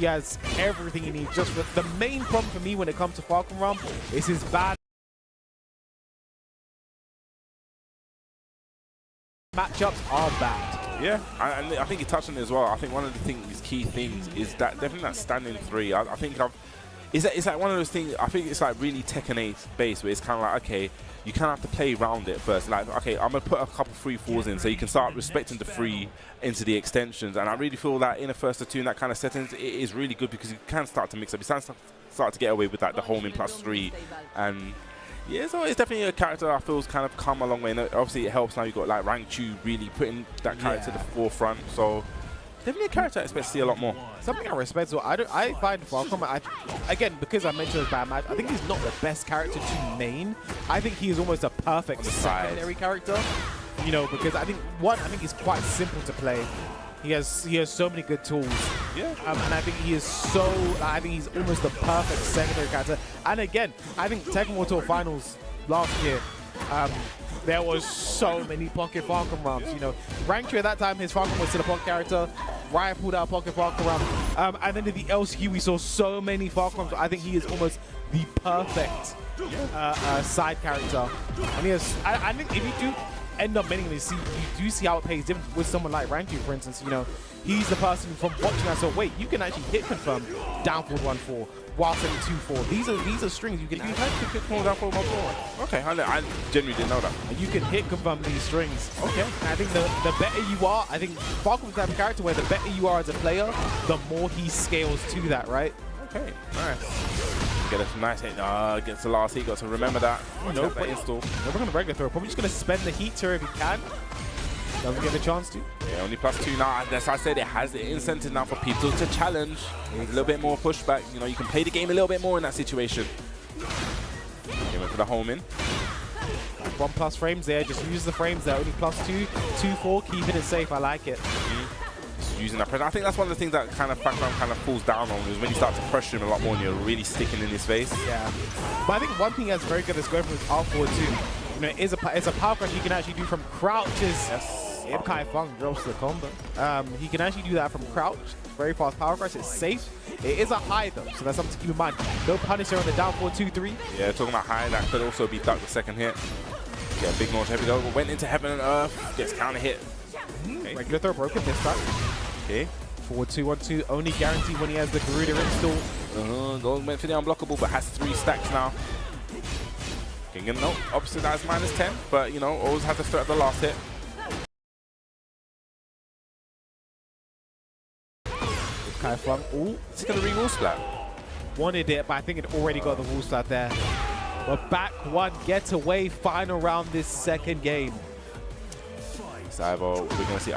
he has everything he needs. Just for, the main problem for me when it comes to Falcon Realm is his bad matchups are bad. Yeah, I think you touched on it as well. I think one of the key things is that definitely that standing 3. I think it's like one of those things. I think it's like really Tekken 8 based, where it's kind of like, okay, you kind of have to play around it first. Like, okay, I'm gonna put a couple 3-4s in, so you can start respecting the 3 into the extensions. And I really feel that in a first or two in that kind of settings, it is really good because you can start to mix up. You start to get away with that, the homing +3, and yeah, so it's definitely a character I feel's kind of come a long way. And obviously, it helps now you've got like Rank Chu really putting that character to the forefront. So definitely a character I expect to see a lot more. Something I respect, so I find Falcon, again, because I mentioned his bad match, I think he's not the best character to main. I think he is almost a perfect secondary character. You know, because I think he's quite simple to play. He has so many good tools. Yeah. And I think he's almost the perfect secondary character. And again, I think Tekken World Tour Finals last year, there was so many pocket Falcon rounds. You know, Rank Chu at that time, his Falcon was still a pocket character. Riot pulled out a pocket Falcon round. And then in the LCQ, we saw so many Falcon rounds. I think he is almost the perfect side character. And he has, I think if you do end up maining this, you do see how it pays difference with someone like Rank Chu, for instance. You know, he's the person from watching that. So wait, you can actually hit confirm down forward 1-4 while setting 2-4. These are strings you can. You can hit confirm down forward 1-4. Okay, I genuinely didn't know that. You can hit confirm these strings. Okay, and I think the better you are, I think Falcon's the type of character where the better you are as a player, the more he scales to that, right? Okay, nice. Get a nice hit. Gets the last hit. Got to remember that. Nope. Install. Never going to regular throw. Probably just going to spend the heat here if he can. Doesn't get a chance to. Yeah, only +2 now. As I said, it has the incentive now for people to challenge. A little bit more pushback. You know, you can play the game a little bit more in that situation. Give it for the home in. 1+ frames there. Just use the frames there. Only +2, 2-4. Keeping it safe. I like it. Using that pressure. I think that's one of the things that kind of background kind of falls down on is when you start to pressure him a lot more and you're really sticking in his face. Yeah. But I think one thing that's very good is going from his R4 too. You know, it's a power crush you can actually do from crouches. Yes. If Kai Fung drops the combo. He can actually do that from crouch. Very fast power crush. It's safe. It is a high though, so that's something to keep in mind. No punisher on the down 4-2-3. Yeah, talking about high, that could also be ducked the second hit. Yeah, big launch. Here we go. Went into heaven and earth. Gets counter hit. Okay. Regular throw broken this time. Okay. 4-2-1-2, only guaranteed when he has the Garuda install. Gold went for the unblockable, but has 3 stacks now. King no, opposite that is -10, but you know, always has the threat of the last hit. Kai Fung, ooh, Is he gonna re-wall splat? wanted it, but I think it already got the wall start there. But back one, getaway, final round this second game. It's either we're gonna see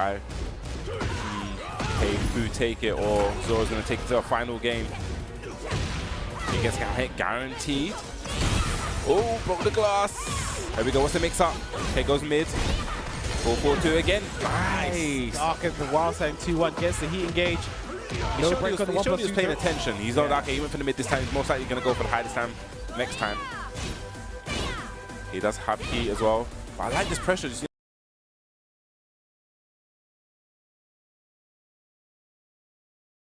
Fu take it, or Zora's gonna take it to a final game. He gets hit guaranteed. Oh, broke the glass. There we go. What's the mix up? Okay, goes mid. 4-4-2 again. Nice. Dark as the wild side 2-1 gets the heat engage. No break on the 1+2. He's paying attention. He's not okay. He went for the mid this time. He's most likely gonna go for the high this time. Next time. He does have heat as well. But I like this pressure. Just,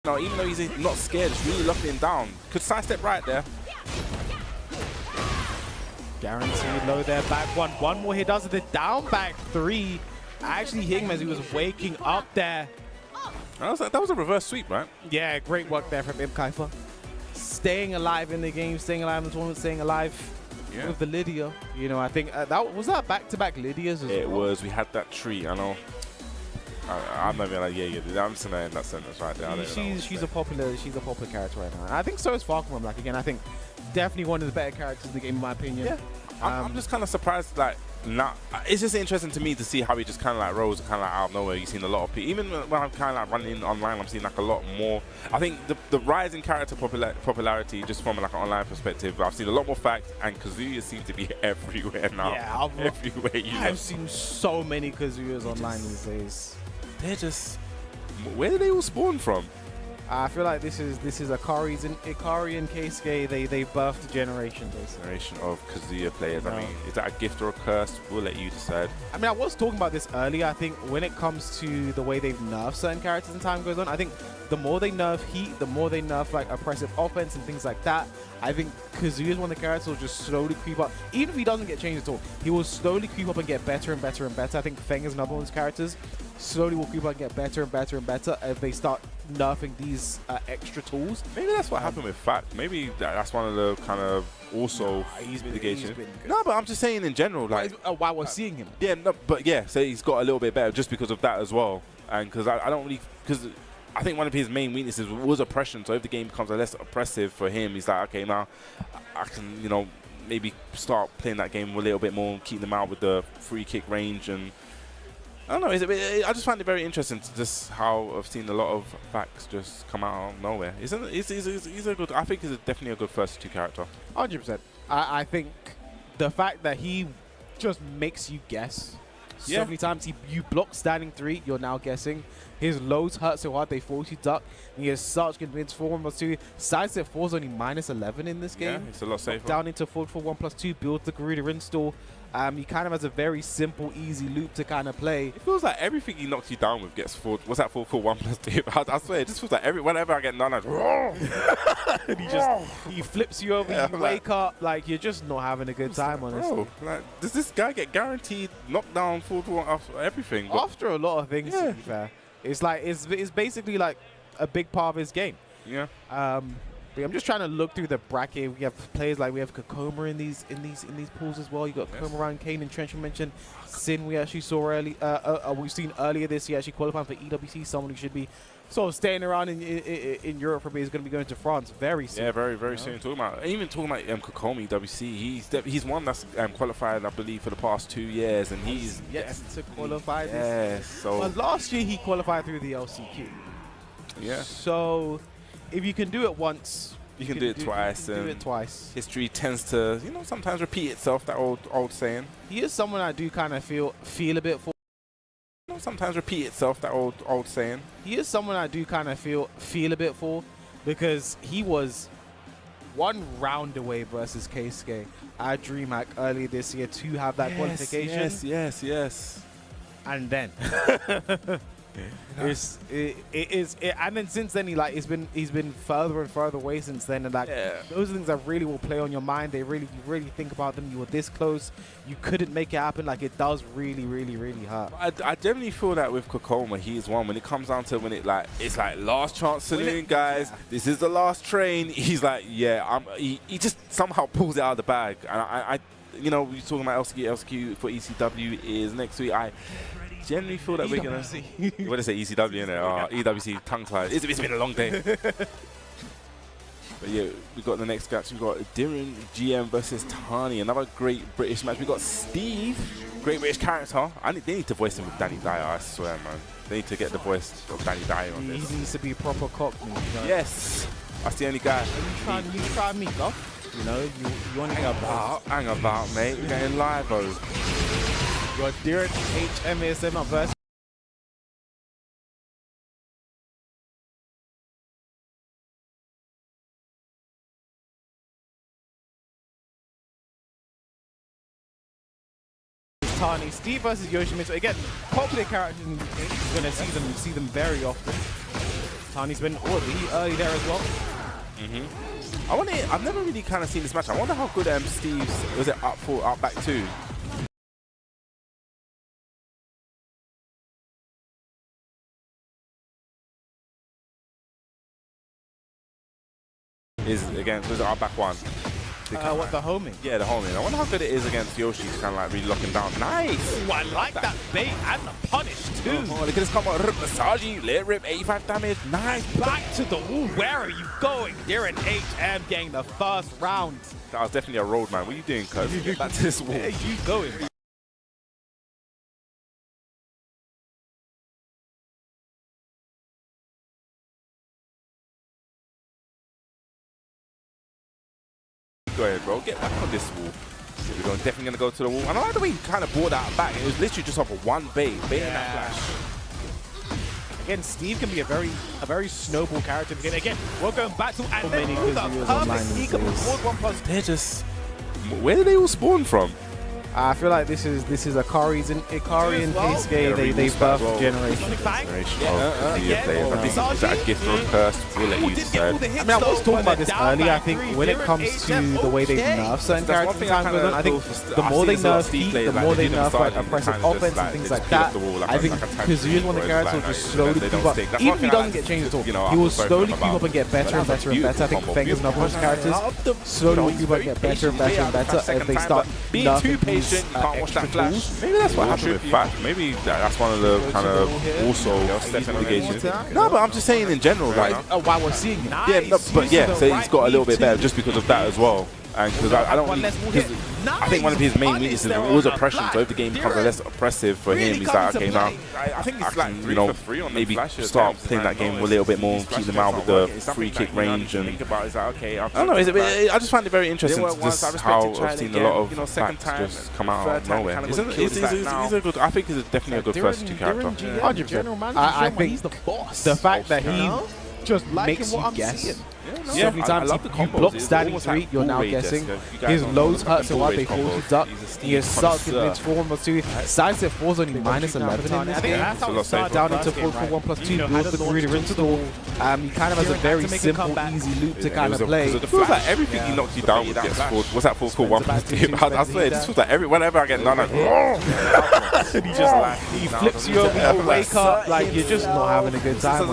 no, even though he's not scared, it's really locking him down. Could sidestep right there. Guaranteed low there, back one. One more, he does it, the down back 3. Actually hitting him as he was waking up there. That was a reverse sweep, right? Yeah, great work there from Kaifa. Staying alive in the game, staying alive in the tournament, staying alive with the Lydia. You know, I think was that back-to-back Lydias as well? It was. We had that tree. I know. I'm not even like, I'm just gonna end that sentence right there. She's a popular character right now. And I think so is Falcon. Like again, I think definitely one of the better characters in the game, in my opinion. Yeah. I'm just kind of surprised. Like, it's just interesting to me to see how he just kind of like rose, kind of like out of nowhere. You've seen a lot of people. Even when I'm kind of like running online, I'm seeing like a lot more. I think the rise in character popularity, just from like an online perspective, I've seen a lot more facts, and Kazuya seems to be everywhere now. Yeah, everywhere I've seen so many Kazuyas online these days. They're just, where do they all spawn from? I feel like this is Ikari and Keisuke. They birthed a generation, basically. Generation of Kazuya players. I mean, is that a gift or a curse? We'll let you decide. I mean, I was talking about this earlier. I think when it comes to the way they've nerfed certain characters and time goes on, I think the more they nerf Heat, the more they nerf like oppressive offense and things like that. I think Kazuya is one of the characters who will just slowly creep up. Even if he doesn't get changed at all, he will slowly creep up and get better and better and better. I think Feng is another one of those characters. Slowly will creep up and get better and better and better if they start nerfing these extra tools. Maybe that's what happened with Fact. Maybe that's one of the kind of also mitigations. No, but I'm just saying in general, like why we're seeing him. Yeah, no, but yeah, so he's got a little bit better just because of that as well. And because I don't really, because I think one of his main weaknesses was oppression. So if the game becomes less oppressive for him, he's like, okay, now I can, you know, maybe start playing that game a little bit more, keep them out with the free kick range. And I don't know, I just find it very interesting to just how I've seen a lot of Facts just come out of nowhere. He's a good, I think he's definitely a good first two character. 100%. I think the fact that he just makes you guess so many times. You block standing 3, you're now guessing. His lows hurt so hard they force you duck. And he has such good mids 4-1+2. Sidestep 4 is only -11 in this game. Yeah, it's a lot safer. Down into forward for 1+2, build the Garuda install. He kind of has a very simple, easy loop to kind of play. It feels like everything he knocks you down with gets forward. What's that for 1+2? I swear, it just feels like whenever I get none, I he flips you over, you wake up, like you're just not having a good time, honestly. Bro, like, does this guy get guaranteed knockdown forward for after everything? After a lot of things, to be fair. It's like it's basically like a big part of his game. Yeah. But I'm just trying to look through the bracket. We have players like we have Kokoma in these pools as well. You got Kokoma, Kane, and Trench. You mentioned Sin. We actually saw early. We've seen earlier this year actually qualifying for EWC. Someone who should be sort of staying around in Europe for me is going to be going to France very soon. Yeah, very soon. Talking about Kokoma EWC. He's one that's qualified, I believe, for the past 2 years, and he's yet to qualify. Yeah. So well, last year he qualified through the LCQ. Yeah. So if you can do it once, you can do it twice. You can do it twice. History tends to, you know, sometimes repeat itself. That old saying. He is someone I do kind of feel a bit for. You know, sometimes repeat itself. That old saying. He is someone I do kind of feel a bit for, because he was 1 round away versus Keisuke at DreamHack earlier this year to have that qualification. Yes. And then. And then since then he's been further and further away since then, and like those are things that really will play on your mind. You really think about them. You were this close, you couldn't make it happen. Like it does really hurt. I definitely feel that with Kokoma, he's one when it comes down to it's like last chance saloon, guys. This is the last train. He's like, he just somehow pulls it out of the bag. And I you know, we're talking about LCQ for ECW is next week. I generally feel that we're gonna see. What is it? ECW in there? Oh, EWC tongue tied. It's been a long day. But yeah, we got the next match. We got Darren GM versus Tani. Another great British match. We got Steve, great British character. They need to voice him with Danny Dyer. I swear, man. They need to get the voice of Danny Dyer on this. He needs to be proper cockney. Yes, that's the only guy. You try me, though. You know, you want to hang about, mate. We're getting live, bro. Your Darren HMASM versus Tani. Steve versus Yoshimitsu. Again, popular characters. You're gonna see them very often. Tani's been early there as well. I've never really kind of seen this match. I wonder how good Steve's was it up back 2. Is against, was it our back 1? What, the homing? Yeah, the homing. I wonder how good it is against Yoshi to kind of like really lock him down. Nice! Ooh, I like that bait and the punish too. Look at this combo. Massage, let rip, 85 damage. Nice! Back to the wall. Where are you going? Darren HM getting the first round. That was definitely a road, man. What are you doing, cuz? Get back to this wall. Where are you going? Go ahead, bro. Get back on this wall. We're definitely going to go to the wall. And I like the way he kind of brought that back. It was literally just off of one bait. Baiting that flash. again, Steve can be a very snowball character in the game. Again, we're going back to and then many Ruga, Kazuya's online perfect these eco days. before 1+. They're just... Where did they all spawn from? I feel like this is Akari's and Ikari and well. Keisuke. They birthed a generation. Bang. Is that a gift or a curse? We'll let you decide. I mean, I was talking about this earlier. I think when it comes to the way they nerf certain characters in time goes on, I think the more they nerf Heat, the more they nerf like oppressive offense and things like that. I think Kazuya's one of the characters will just slowly creep up. Even if he doesn't get changed at all, he will slowly creep up and get better and better and better. I think Feng is another one of those characters. Slowly will creep up and get better and better and better as they start being too patient. You can't watch that flash. Maybe that's what happened with Flash. Maybe that's one of the kind of also mitigations. No, but I'm just saying in general, like, While we're seeing it. yeah, no, but yeah, so he's got a little bit better just because of that as well. And because I don't, I think one of his main weaknesses was oppression. So if the game becomes less oppressive for him, he's like, okay, now I think it's like maybe start playing that game a little bit more, keep them out with the free kick range, and I don't know. I just find it very interesting to just how I've seen a lot of facts just come out of nowhere. He's a good. I think he's definitely a good first two character. 100%. I think the fact that he just makes you guess. So many times you block standing 3, you're now guessing. His lows hurt so hard they force you duck. He has sucked in mid 4 1+2. Sidestep 4 is only -11 in this game. Down into 4-1+2, builds the Garuda install. He kind of has a very simple, easy loop to kind of play. It feels like everything he knocks you down with gets forward. What's that 4-1+2? I swear, this feels like whenever I get none, He flips you over, you wake up, like you're just not having a good time.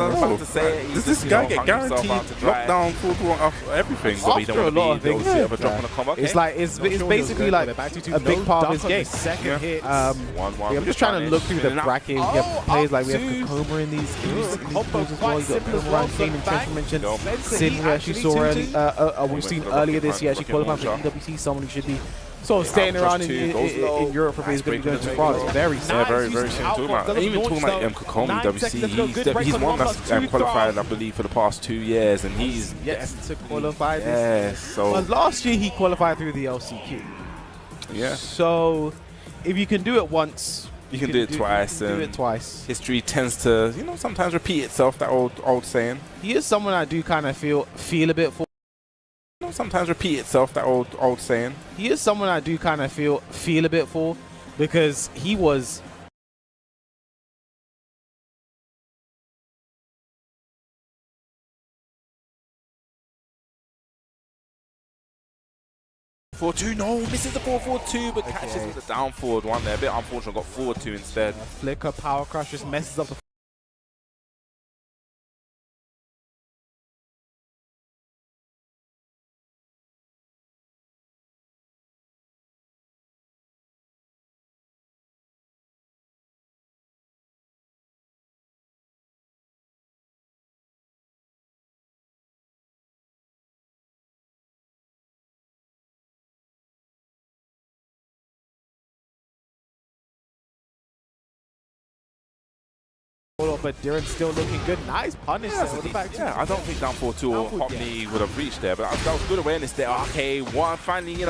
Does this guy get guaranteed lockdown? Off everything, but we don't After a lot want to of be things, able to drop on a combo. it's like it's basically like a big part of his game. Second hit. I'm just trying to look through the bracket. We have players like we have Kakoma in these pools as well. You got Kakoma, Kane, and Trench mentioned. Sin, we actually saw early, we've seen earlier this year actually qualifying for TWT. Someone who should be sort of staying around in Europe for basically going too far. It's very sad. Very soon talking about. Even talking about Kakoma, WC, he's one that's qualified, I believe, for the past 2 years, and he's yet to qualify this year. So but last year he qualified through the LCQ. Yeah. So if you can do it once, you can do it twice. Do it twice. History tends to, sometimes repeat itself. That old saying. He is someone I do kind of feel a bit for. Sometimes repeat itself. That old saying. He is someone I do kind of feel a bit for, because he was. No, misses the 4-4-2, but catches with the down forward one there. A bit unfortunate, got 4-2 instead. Flicker power crush just messes up the. But Duran's still looking good. Nice punish. Yeah, I don't think down 4-2 or Hopney would have reached there, but that was good awareness there. Okay, one finally,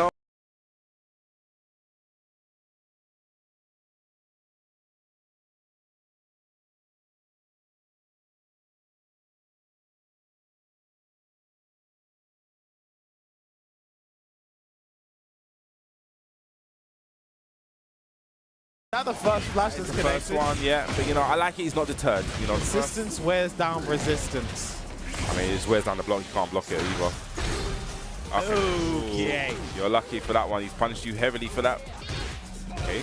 Now the first flash that's connected. First one, yeah, but I like it. He's not deterred. Resistance wears down resistance. I mean, it just wears down the block. You can't block it either. Okay. You're lucky for that one. He's punished you heavily for that. Okay.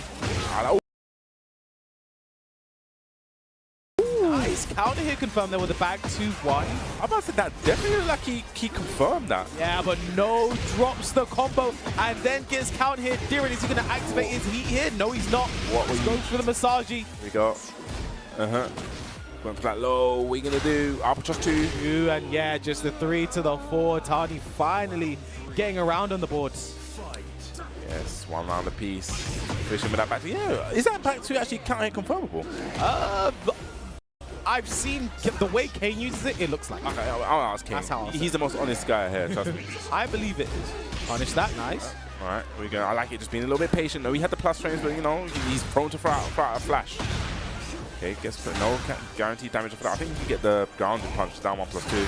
Nice counter hit confirmed there with the back 2-1. I'm about to say that definitely looked like he confirmed that. Yeah, but no, drops the combo and then gets counter hit. Diren, is he going to activate his heat here? No, he's not. Goes for the Massage. Here we go. Going for that low. What are you going to do? Albatross 2. And yeah, just the 3 to the 4. Tani finally getting around on the boards. Yes, one round apiece. Fishing with that back 2. Yeah, is that back 2 actually counter hit confirmable? I've seen the way Kane uses it, it looks like. Okay, I'll ask Kane. That's how He's the most honest guy here, trust me. I believe it is. Punish that, nice. All right, here we go. I like it, just being a little bit patient. Though he had the plus frames, but he's prone to throw out a flash. Okay, guess no guaranteed damage for that. I think you can get the grounded punch down 1+2.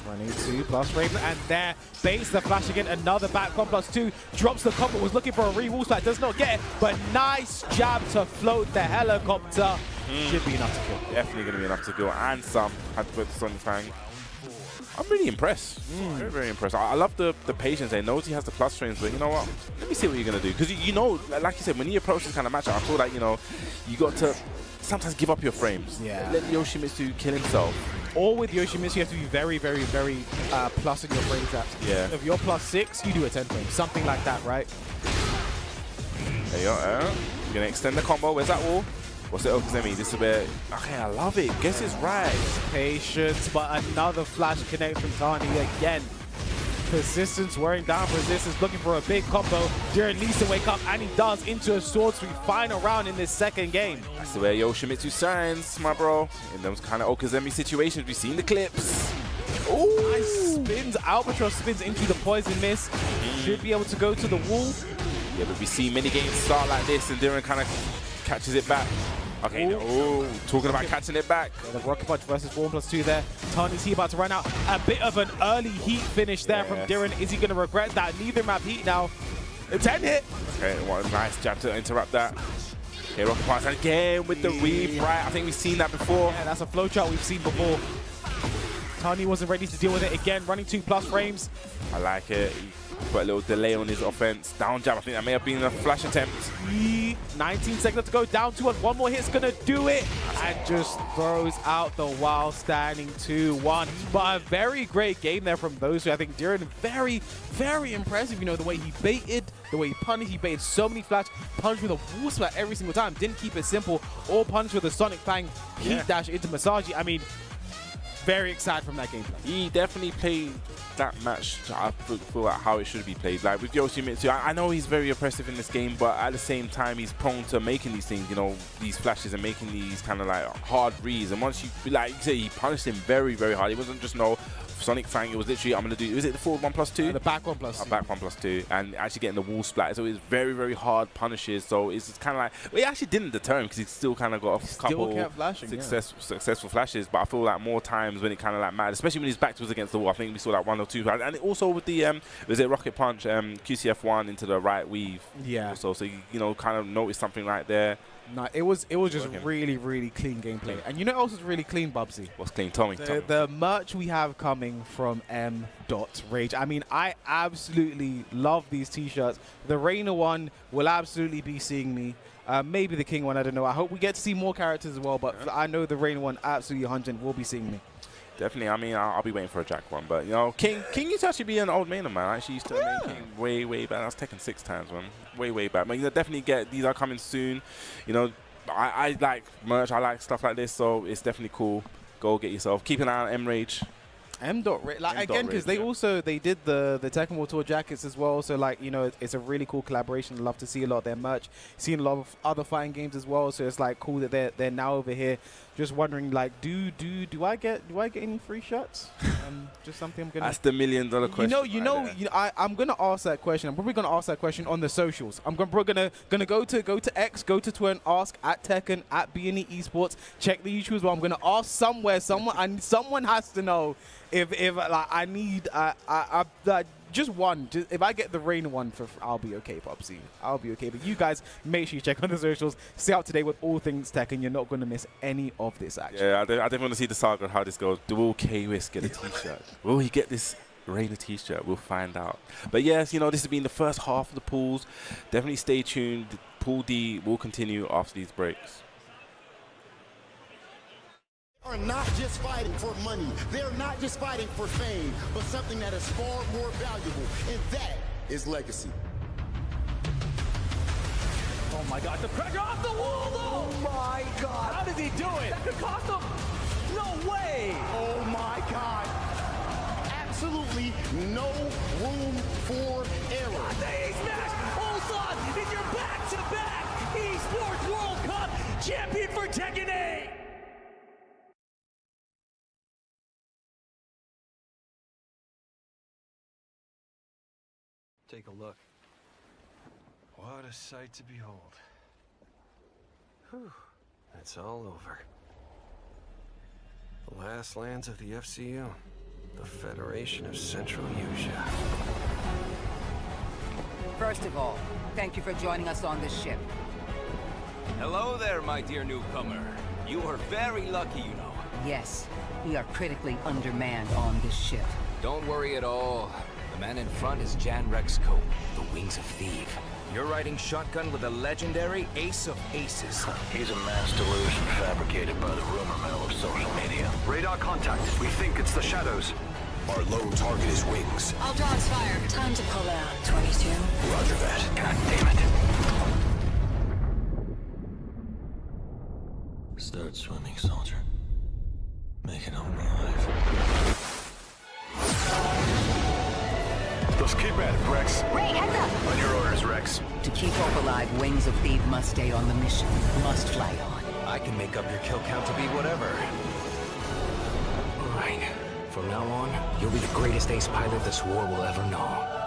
Running 2+ Raven, and there, baits the flash again, another back 1+2, drops the combo, was looking for a re-wall slide, does not get it, but nice jab to float the helicopter. Should be enough to kill. Definitely going to be enough to kill, and some. Had to put the Sonic Fang. I'm really impressed. Very, very impressed. I love the patience. He knows he has the plus frames, but you know what? Let me see what you're going to do. Because you know, like you said, when you approach this kind of matchup, I feel like, you know, you got to sometimes give up your frames. Yeah. Let Yoshimitsu kill himself. Or with Yoshimitsu, you have to be very, very, very plus in your frame traps. Yeah. If you're +6, you do a 10 frame. Something like that, right? There you go. You're going to extend the combo. Where's that wall? What's it? Okazemi? This is where... Okay, I love it. Guess it's right. Patience, but another flash connect from Tani again. Persistence wearing down resistance, looking for a big combo. Jiren needs to wake up, and he does, into a sword sweep. Final round in this second game. That's the way Yoshimitsu shines, my bro. In those kind of Okazemi situations, we've seen the clips. Ooh, nice spins. Albatross spins into the poison mist. Should be able to go to the wall. Yeah, but we see many games start like this, and Jiren kind of catches it back. Okay, talking about catching it back. Yeah, the Rocket Punch versus 4+2 there. Tani's here about to run out. A bit of an early heat finish there from Jiren. Is he going to regret that? Neither map heat now. A 10 hit. Okay, what a nice jab to interrupt that. Okay, Rocket Punch again with the weave, right? I think we've seen that before. Yeah, that's a flowchart we've seen before. Tani wasn't ready to deal with it again. Running 2+ frames. I like it. Put a little delay on his offense. Down jab, I think that may have been a flash attempt. 19 seconds to go, down 2-1. One more hit's gonna do it. And just throws out the while standing 2-1. But a very great game there from those two. I think Jiren, very, very impressive. You know, the way he baited, the way he punished. He baited so many flash, punched with a wall splat every single time. Didn't keep it simple, or punched with a Sonic Fang heat dash into Masaji. I mean, very excited from that gameplay. He definitely played that match, I feel like how it should be played. Like with Yoshimitsu, I know he's very oppressive in this game, but at the same time, he's prone to making these things, you know, these flashes and making these kind of like hard reads. And once you, like you say, he punished him very, very hard. It wasn't just no Sonic Fang, it was literally, I'm going to do, is it the forward 1+2? The back 1+2. Back 1+2, and actually getting the wall splat. So it's very, very hard punishes. So it's kind of like, well, he actually didn't deter him because he still kind of got a couple successful flashes. But I feel like more times when it kind of like mattered, especially when his back was against the wall, I think we saw like 1 or 2. And also with the, was it Rocket Punch, QCF1 into the right weave. Yeah. Also, so you know, kind of noticed something right there. No, it was just really, really clean gameplay. And you know what else is really clean, Bubsy? What's clean? Tell me. The merch we have coming from M.Rage. I mean, I absolutely love these t-shirts. The Reina one will absolutely be seeing me. Maybe the King one, I don't know. I hope we get to see more characters as well, but I know the Reina one absolutely 100 will be seeing me. Definitely. I mean, I'll be waiting for a Jack one, but you know, King used to actually be an old mainer, man. I actually used to make King way back. I was taken 6 times, man. Way back. But you know, definitely get these are coming soon. You know, I like merch. I like stuff like this, so it's definitely cool. Go get yourself. Keep an eye on M.Rage. M.Rage, like again, because they did the Tekken World Tour jackets as well. So like, you know, it's a really cool collaboration. I love to see a lot of their merch. Seen a lot of other fighting games as well. So it's like cool that they're now over here. Just wondering, like, do I get any free shirts? Just something I'm gonna. That's the $1 million question. You know, I'm gonna ask that question. I'm probably gonna ask that question on the socials. I'm gonna go to X, go to Twitter, and ask at Tekken, at B&E Esports. Check the YouTube as well. I'm gonna ask someone has to know if like I need just one. If I get the Rain one, I'll be okay, Popsy. I'll be okay. But you guys, make sure you check on the socials. Stay up to date with all things tech, and you're not going to miss any of this action. Yeah, I definitely want to see the saga of how this goes. Will K-Wiz get a t-shirt? Will he get this Rainer t-shirt? We'll find out. But yes, you know, this has been the first half of the pools. Definitely stay tuned. Pool D will continue after these breaks. Are not just fighting for money. They're not just fighting for fame, but something that is far more valuable, and that is legacy. Oh my God, the pressure off the wall though! Oh my God! How does he do it? That could cost him! No way! Oh my God! Absolutely no room for error. The smash! Ulsan is your back-to-back Esports World Cup champion for Tekken 8! Take a look. What a sight to behold. Whew, that's all over. The last lands of the FCU. The Federation of Central Asia. First of all, thank you for joining us on this ship. Hello there, my dear newcomer. You are very lucky, you know. Yes, we are critically undermanned on this ship. Don't worry at all. The man in front is Jan Rexco, the Wings of Thief. You're riding shotgun with a legendary Ace of Aces. He's a mass delusion fabricated by the rumor mill of social media. Radar contact. We think it's the shadows. Our lone target is Wings. All dogs fire. Time to pull out. 22. Roger that. God damn it. Start swimming, soldier. Make it home alive. Let's keep at it, Rex. Ray, heads up! On your orders, Rex. To keep Hope alive, Wings of Thief must stay on the mission. Must fly on. I can make up your kill count to be whatever. Right. From now on, you'll be the greatest ace pilot this war will ever know.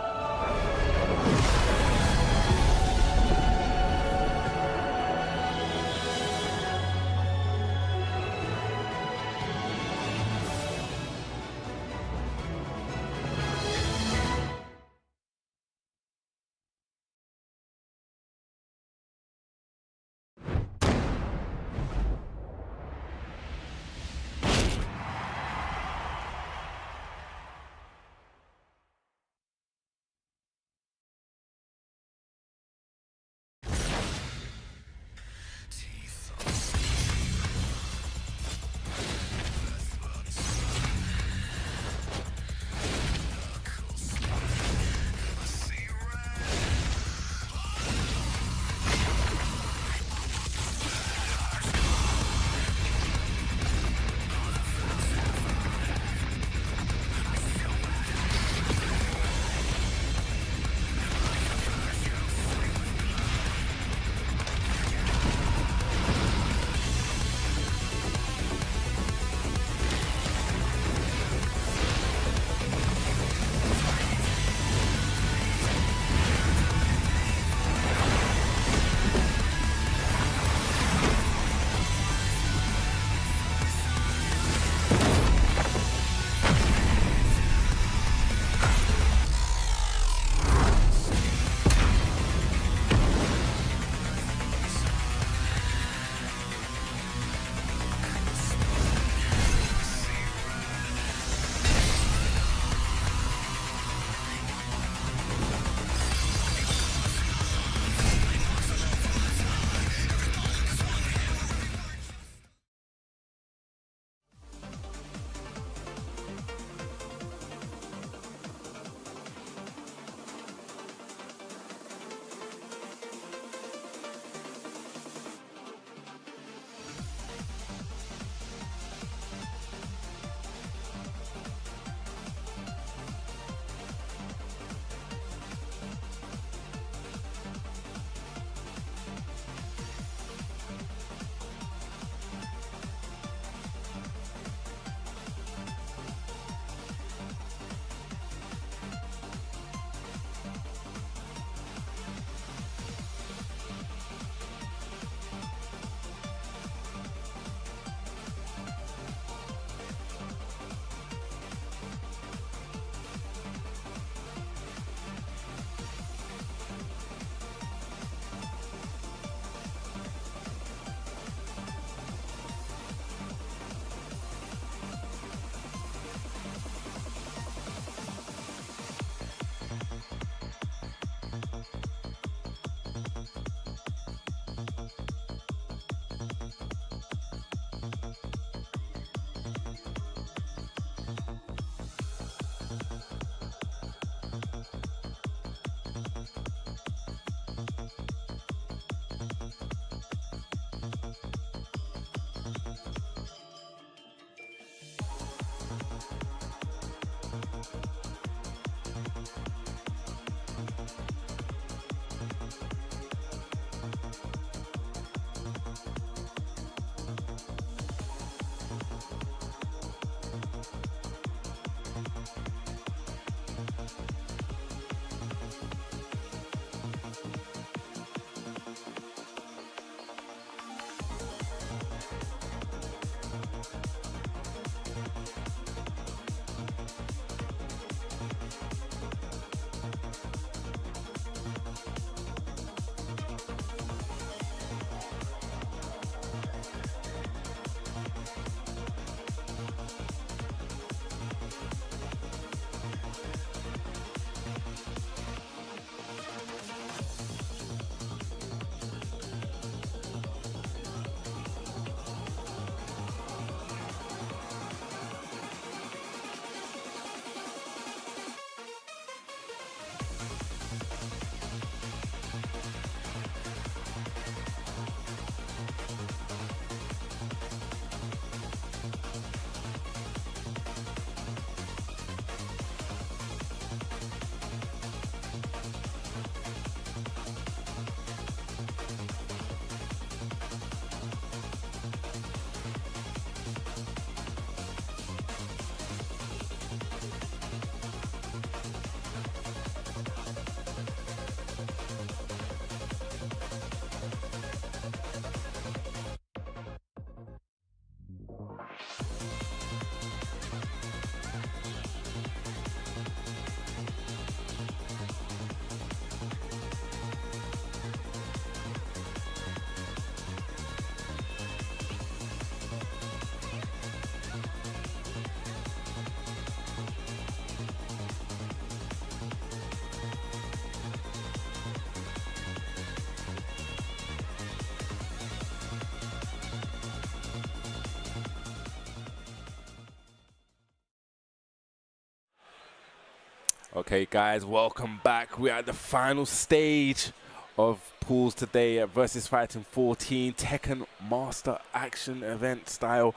Okay, guys, welcome back. We're at the final stage of pools today at VSFighting 14 Tekken Master Action event style.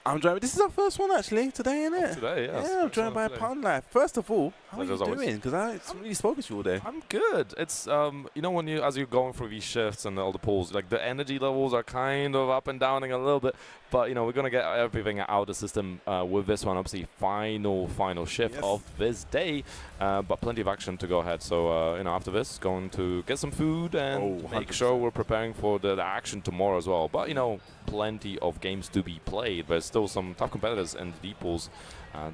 I'm joined. This is our first one actually today, isn't it? Today, yes. Yeah, I'm joined by Pun Life. First of all, how are you always. doing? Because I haven't really spoken to you all day. I'm good. It's you know, when as you're going through these shifts and all the pools, like the energy levels are kind of up and downing a little bit. But you know, we're gonna get everything out of the system with this one. Obviously, final shift of this day, but plenty of action to go ahead. So you know, after this, going to get some food and make sure we're preparing for the action tomorrow as well. But you know, plenty of games to be played. There's still some tough competitors in the deep pools,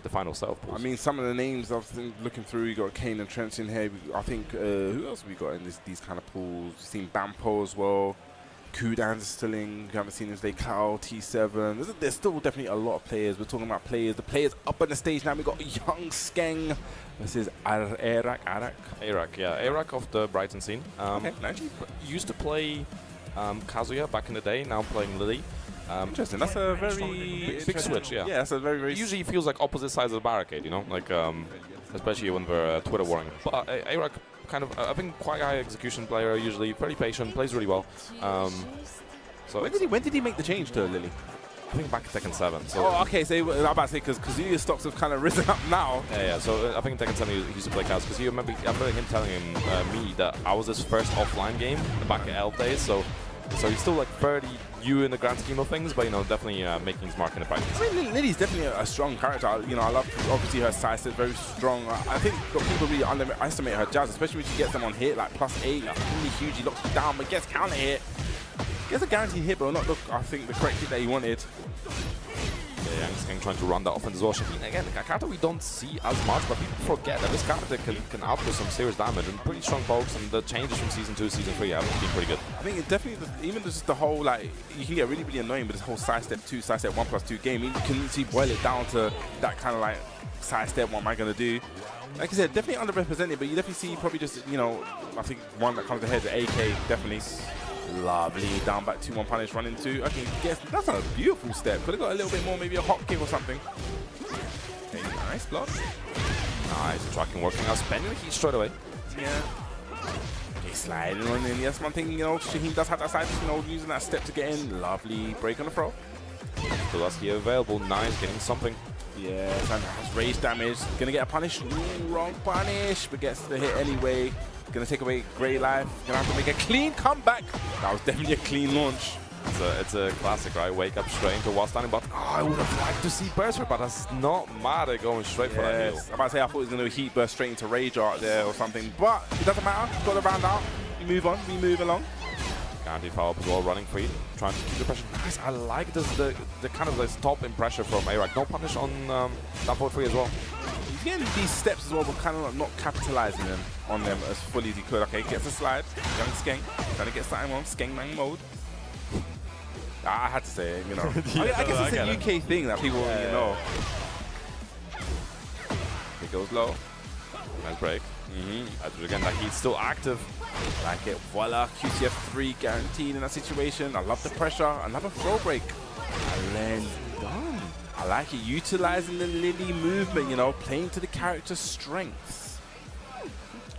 the final self pools. I mean, some of the names I've been looking through. You got Kane and Trent in here. I think who else have we got in these kind of pools? You've seen Bampo as well. Kudan's still in. You haven't seen him today. Kao, T7. There's still definitely a lot of players. We're talking about players. The players up on the stage now. We got Young Skeng. This is Arak. Yeah, Arak of the Brighton scene. Okay, nice. Used to play Kazuya back in the day. Now playing Lily. Interesting. That's a very big switch. Yeah. Yeah, that's a very. It usually feels like opposite sides of the barricade. You know, like especially when we're Twitter warring. But Arak, kind of, I think, quite high execution player. Usually very patient, plays really well. So when did he make the change to Lily? I think back in Tekken 7. So okay. So I'm about to say because Kazuya's stocks have kind of risen up now. Yeah. So I think in Tekken 7 he used to play Kaz because I remember him telling me that I was his first offline game back in Elf days. So he's still like fairly new in the grand scheme of things, but you know, definitely making his mark in the practice. I mean, Lily's definitely a strong character. You know, I love obviously her size is very strong. I think people really underestimate her jazz, especially when she gets them on hit like +8. Really huge. He locks down, but gets counter hit. Gets a guaranteed hit, but not I think the correct hit that he wanted. Yeah, Yang trying to run that offense as well. Shaheen, again, a character we don't see as much, but people forget that this character can output some serious damage and pretty strong pokes, and the changes from Season 2 to Season 3 have been pretty good. I think it definitely, even just the whole, like, you can get really, really annoying with this whole sidestep 2, sidestep 1+2 game. You can literally boil it down to that kind of like sidestep, what am I going to do? Like I said, definitely underrepresented, but you definitely see probably just, you know, I think one that comes ahead, the AK, definitely. Lovely, down back 2-1 punish, run into. Okay, that's a beautiful step. Could have got a little bit more, maybe a hop kick or something. Okay, nice block. Nice, tracking working out, spending the heat straight away. Yeah. Okay, sliding on in. Yes, one thing, you know, Shaheen does have that side, you know, using that step to get in. Lovely break on the throw. So that's here available. Nice, getting something. Yes, and has range damage. Gonna get a punish. Ooh, wrong punish, but gets the hit anyway. Gonna take away Grey Life. Gonna have to make a clean comeback. That was definitely a clean launch. It's a classic, right? Wake up straight into while standing, but I would have liked to see Burst, but that's not matter going straight for that heal. I'm about to say I thought he was gonna heat burst straight into Rage Art there or something, but it doesn't matter. Got the round out. We move on. We move along. Guaranteed foul up as well, running free, trying to keep the pressure. Nice. I like this the kind of this top in pressure from Arak. No punish on that forward free as well. He's getting these steps as well, but kind of not capitalizing on them as fully as he could. Okay, gets a slide. Young Skeng trying to get something on Skeng Man mode. I had to say it, you know. I guess it's a UK thing that people, you know. It goes low. Nice break. Again, like he's still active. Like it. Voila, QCF 3 guaranteed in that situation. I love the pressure. Another throw break. And then done. I like it. Utilizing the Lily movement, you know, playing to the character's strengths.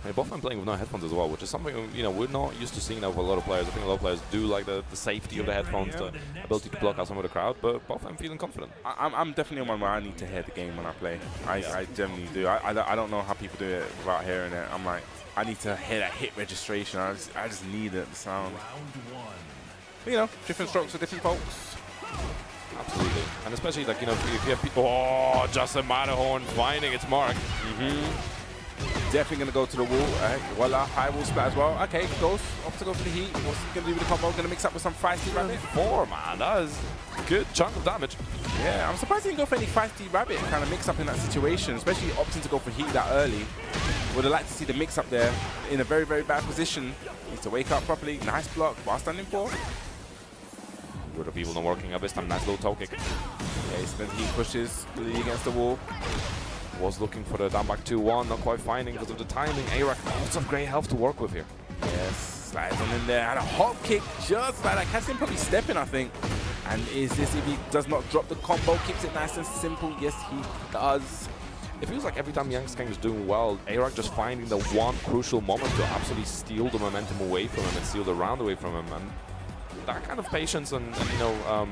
Hey, both I'm playing with no headphones as well, which is something, you know, we're not used to seeing that with a lot of players. I think a lot of players do like the safety of the headphones, the ability to block out some of the crowd, but both I'm feeling confident. I'm definitely one where I need to hear the game when I play. I generally do. I don't know how people do it without hearing it. I'm like, I need to hear that hit registration. I just need it, the sound. But, you know, different strokes for different folks. Absolutely. And especially, like, you know, if you have people... Oh, Justin Matterhorn finding its mark. Definitely going to go to the wall. Voila, high wall splat as well. Okay, goes off to go for the heat. What's he going to do with the combo? Going to mix up with some feisty rabbit. 4, man. That is a good chunk of damage. Yeah, I'm surprised he didn't go for any feisty rabbit kind of mix up in that situation, especially opting to go for heat that early. Would have liked to see the mix up there in a very, very bad position. Needs to wake up properly. Nice block while standing 4. Good of people not working up this time. Nice little toe kick. Yeah, he spends heat pushes really against the wall. Was looking for the down back 2-1, not quite finding because of the timing. Arak, lots of great health to work with here. Yes, slides on in there, and a hop kick just like that. Catch him probably stepping, I think. And is this if he does not drop the combo, keeps it nice and simple? Yes, he does. it feels like every time Youngskang is doing well, A-Rock just finding the one crucial moment to absolutely steal the momentum away from him and steal the round away from him. And that kind of patience and you know,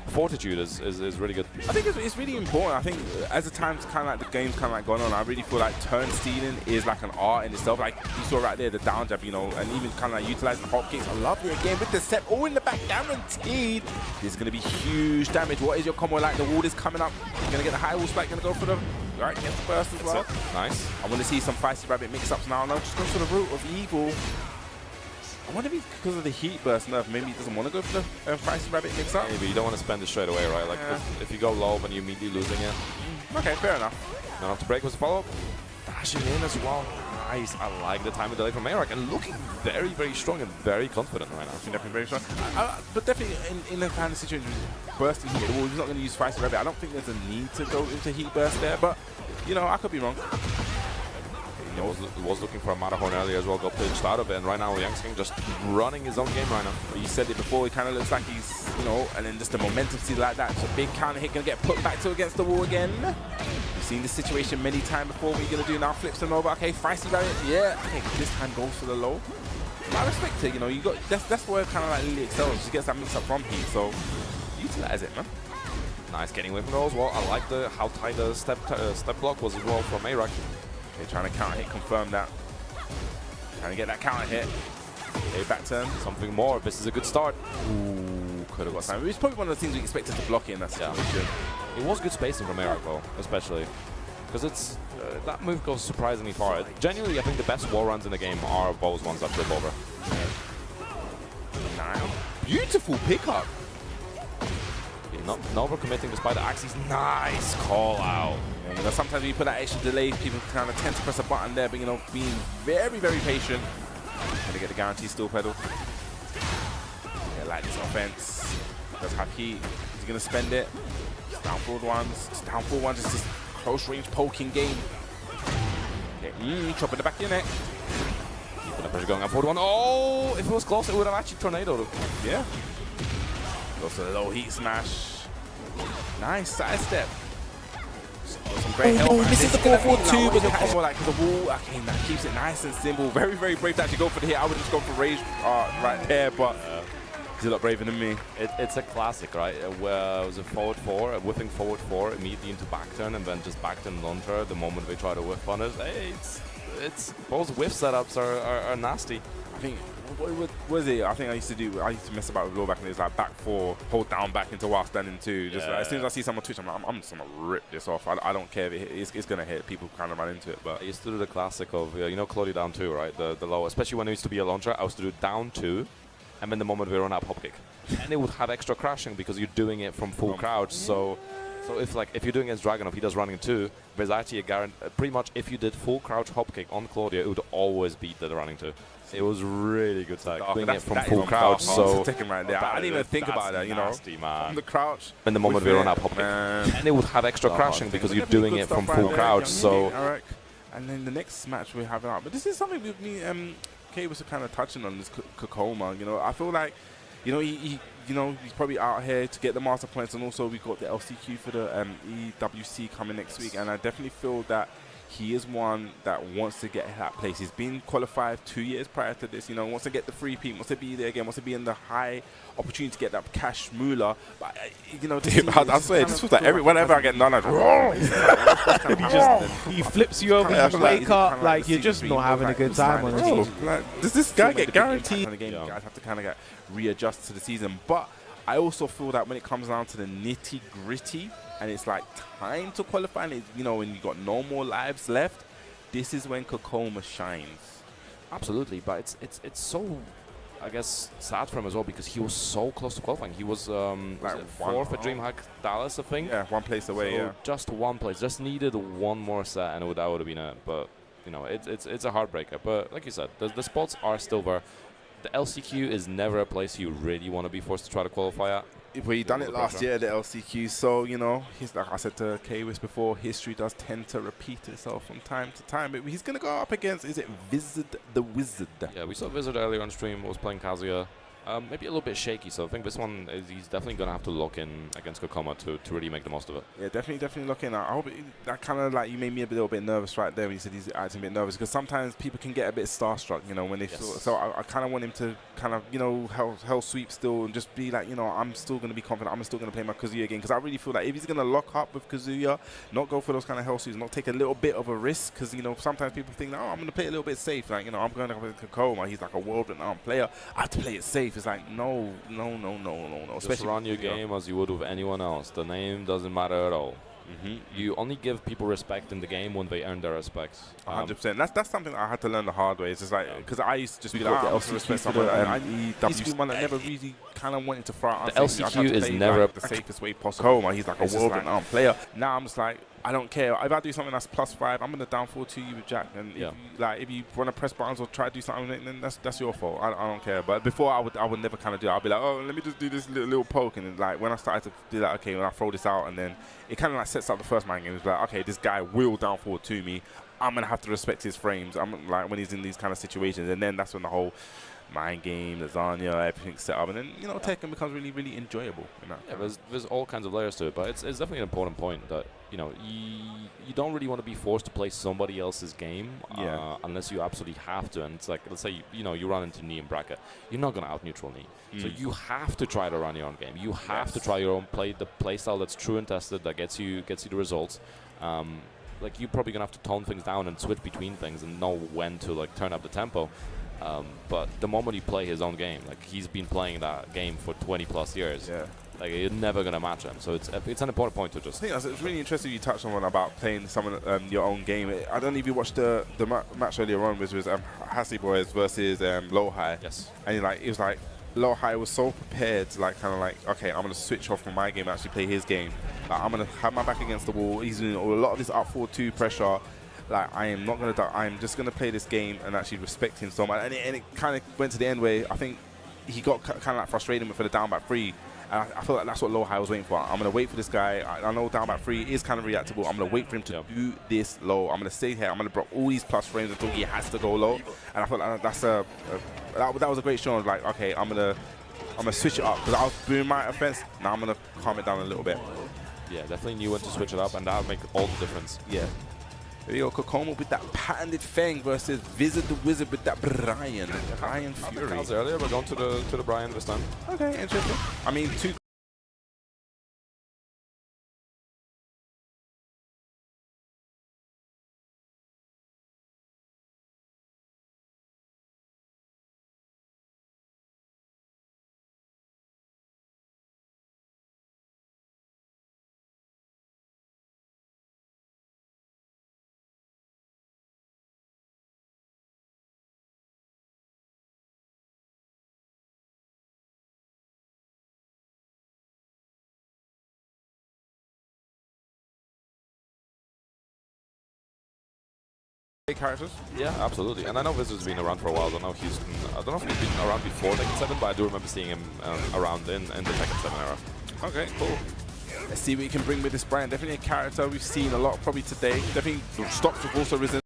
fortitude is really good. I think it's really important. I think as the time's kind of like the game's kind of like gone on, I really feel like turn stealing is like an art in itself. Like you saw right there, the down jab, you know, and even kind of like utilizing hop kicks. I love it again with the set all in the back, guaranteed. This is going to be huge damage. What is your combo like? The wall is coming up. You're going to get the high wall spike, going to go for the right, gets the burst as well. Nice. I want to see some Feisty Rabbit mix-ups now. No, just go for the route of evil. I wonder if it's because of the heat burst nerf, maybe he doesn't want to go for the Feisty Rabbit mix-up. Maybe you don't want to spend it straight away, right? Like if you go low, then you're immediately losing it. Okay, fair enough. Don't have to break with the follow-up. Dashing in as well. Nice. I like the timing delay from A-Rock and looking very, very strong and very confident right now. Definitely very strong. But definitely in the kind of situation, bursting heat, well, he's not going to use Feisty Rabbit. I don't think there's a need to go into heat burst there, but you know, I could be wrong. He was looking for a Matterhorn earlier as well, got pinched out of it, and right now Youngskang just running his own game right now. He said it before, it kind of looks like he's, you know, and then just the momentum see like that. So big counter hit, going to get put back to against the wall again. We've seen this situation many times before. What are you going to do now? Flips them over. Okay, Feisty Rabbit, yeah. Okay, this time goes for the low. I respect it, you know, you got that's where kind of like Lily excels. She gets that mix up from heat, so utilize it, man. Nice getting away from those as well. I like how tight the step block was as well from A-Rock. Okay, trying to counter hit, confirm that. Trying to get that counter hit. Okay, back turn. Something more. This is a good start. Ooh, could have got time. It's probably one of the things we expected to block it in that situation. It was good spacing from A-Rock though, especially. Because it's that move goes surprisingly far. Genuinely, I think the best wall runs in the game are those ones that flip over. Now, beautiful pickup. Not overcommitting despite the axes. Nice call out. Yeah, you know, sometimes when you put that extra delay, people kind of tend to press a button there, but you know, being very, very patient. Gonna get the guarantee steel pedal. Yeah, like this offense. Does have heat. He's gonna spend it. It's down forward ones. It's down forward ones. It's this close range poking game. Okay, chop in the back of your neck. Keeping the pressure going up forward one. Oh, if it was close, it would have actually tornadoed. Yeah. Goes to the low heat smash. Nice sidestep. Some great help. This is the 4-4-2, but the like the wall. Okay, that keeps it nice and simple. Very, very brave to actually go for the hit. I would just go for rage right there, but he's a lot braver than me. It's a classic, right? Where it was a forward 4, whipping forward 4 immediately into back turn, and then just back turn launcher the moment they try to whiff on it. Hey, it's those whiff setups are nasty. I think. What was it? I think I used to mess about with low back and it's like back 4, hold down back into while standing 2. Just like, as soon as I see someone Twitch, I'm just gonna rip this off. I don't care if it's gonna hit. People kind of run into it. But I used to do the classic of you know, Claudia down 2, right? The low, especially when it used to be a launcher. I used to do down 2, and then the moment we run up hop kick, and it would have extra crashing because you're doing it from full crouch. So if you're doing against Dragunov, he does running 2. There's actually a guarantee. Pretty much, if you did full crouch hop kick on Claudia, it would always beat the running 2. It was really good tech, doing it from full crouch. So right there. I didn't even think about that, you know. Nasty, man. From the crouch. And the moment we run up hop kick, and it would have extra crashing because you're doing it from full crouch. So. And then the next match we have out, but this is something with me. Kay was kind of touching on this Kokoma. You know, I feel like, you know, he's probably out here to get the master points, and also we got the LCQ for the EWC coming next week, and I definitely feel that he is one that wants to get that place. He's been qualified 2 years prior to this, you know, wants to get the free peak, wants to be there again, wants to be in the high opportunity to get that cash moolah. But, you know, I swear, this was like whenever I get none, he flips you over, you wake up, like you're just not having a good time on it. Like, does this guy get guaranteed? The game, you guys have to kind of get readjust to the season. But I also feel that when it comes down to the nitty gritty, and it's like time to qualify, and you know, when you got no more lives left, this is when Kokoma shines. Absolutely, but it's so, I guess, sad for him as well because he was so close to qualifying. He was like 4th at DreamHack Dallas, I think. Yeah, 1 place away. So yeah, just 1 place. Just needed 1 more set, and that would have been it. But you know, it's a heartbreaker. But like you said, the spots are still there. The LCQ is never a place you really want to be forced to try to qualify at. We done it last year, the LCQ, so, you know, he's like I said to K-Wiz before, history does tend to repeat itself from time to time. But he's going to go up against, is it Wizard the Wizard? Yeah, we saw Wizard earlier on stream, was playing Kazuya. maybe a little bit shaky. So I think this one he's definitely gonna have to lock in against Kokoma to really make the most of it. Yeah, definitely lock in. I hope that kind of like you made me a little bit nervous right there when you said he's acting a bit nervous, because sometimes people can get a bit starstruck, you know, when they feel. So I kind of want him to kind of, you know, hell sweep still and just be like, you know, I'm still gonna be confident. I'm still gonna play my Kazuya game, because I really feel like if he's gonna lock up with Kazuya, not go for those kind of hell sweeps, not take a little bit of a risk, because you know sometimes people think, oh, I'm gonna play a little bit safe, like, you know, I'm going to play Kokoma. He's like a world-renowned player. I have to play it safe. It's like no. Just run your game as you would with anyone else. The name doesn't matter at all. You only give people respect in the game when they earn their respect. 100%. That's something I had to learn the hard way. It's just like, because I used to just be like, I also respect someone. He's the one that never really kind of wanted to throw out. The LCQ is never the safest way possible. He's like a world-renowned player. Now I'm just like, I don't care. If I do something that's +5, I'm gonna down 4-2 you with Jack. And if you want to press buttons or try to do something, then that's your fault. I don't care. But before I would never kind of do it. I'll be like, oh, let me just do this little poke. And then, like when I started to do that, okay, when I throw this out, and then it kind of like sets up the first mind game. It's like, okay, this guy will down 4-2 me. I'm gonna have to respect his frames. I'm like when he's in these kind of situations, and then that's when the whole mind game, lasagna, everything's set up, and then you know Tekken becomes really, really enjoyable. You know? Yeah, there's all kinds of layers to it, but it's definitely an important point that you know you don't really want to be forced to play somebody else's game unless you absolutely have to. And it's like, let's say you run into Knee in bracket, you're not gonna out neutral Knee, so you have to try to run your own game. You have to try your own play style that's true and tested, that gets you the results. Like you're probably gonna have to tone things down and switch between things and know when to like turn up the tempo. But the moment you play his own game, like he's been playing that game for 20+ years, like you're never gonna match him. So it's an important point to just. I think it's really interesting you touched on one about playing someone your own game. I don't know if you watched the match earlier on, which was Hassie Boys versus Low High. Yes. And it was like Low High was so prepared to like kind of like, okay, I'm gonna switch off from my game and actually play his game. Like, I'm gonna have my back against the wall. He's doing a lot of this up 4-2 pressure. Like, I am not going to die. I'm just going to play this game and actually respect him so much. And it kind of went to the end where I think he got kind of like frustrated for the down back 3. And I feel like that's what Low High was waiting for. I'm going to wait for this guy. I know down back 3 is kind of reactable. I'm going to wait for him to do this low. I'm going to stay here. I'm going to block all these plus frames until he has to go low. And I feel like that was a great show. I was like, okay, I'm going to switch it up. Because I was doing my offense. Now I'm going to calm it down a little bit. Yeah, definitely knew when to switch it up. And that would make all the difference. Yeah. There you go, Kokoma with that patented Fang versus Wizard the Wizard with that Brian Fury. Earlier, we're going to the Brian this time. Okay, interesting. I mean, two. Characters? Yeah, absolutely. And I know Wizard's been around for a while. I don't know if he's been around before Tekken 7, but I do remember seeing him around in the Tekken 7 era. Okay, cool. Let's see what he can bring with this Brian. Definitely a character we've seen a lot probably today. Definitely stocks have also risen.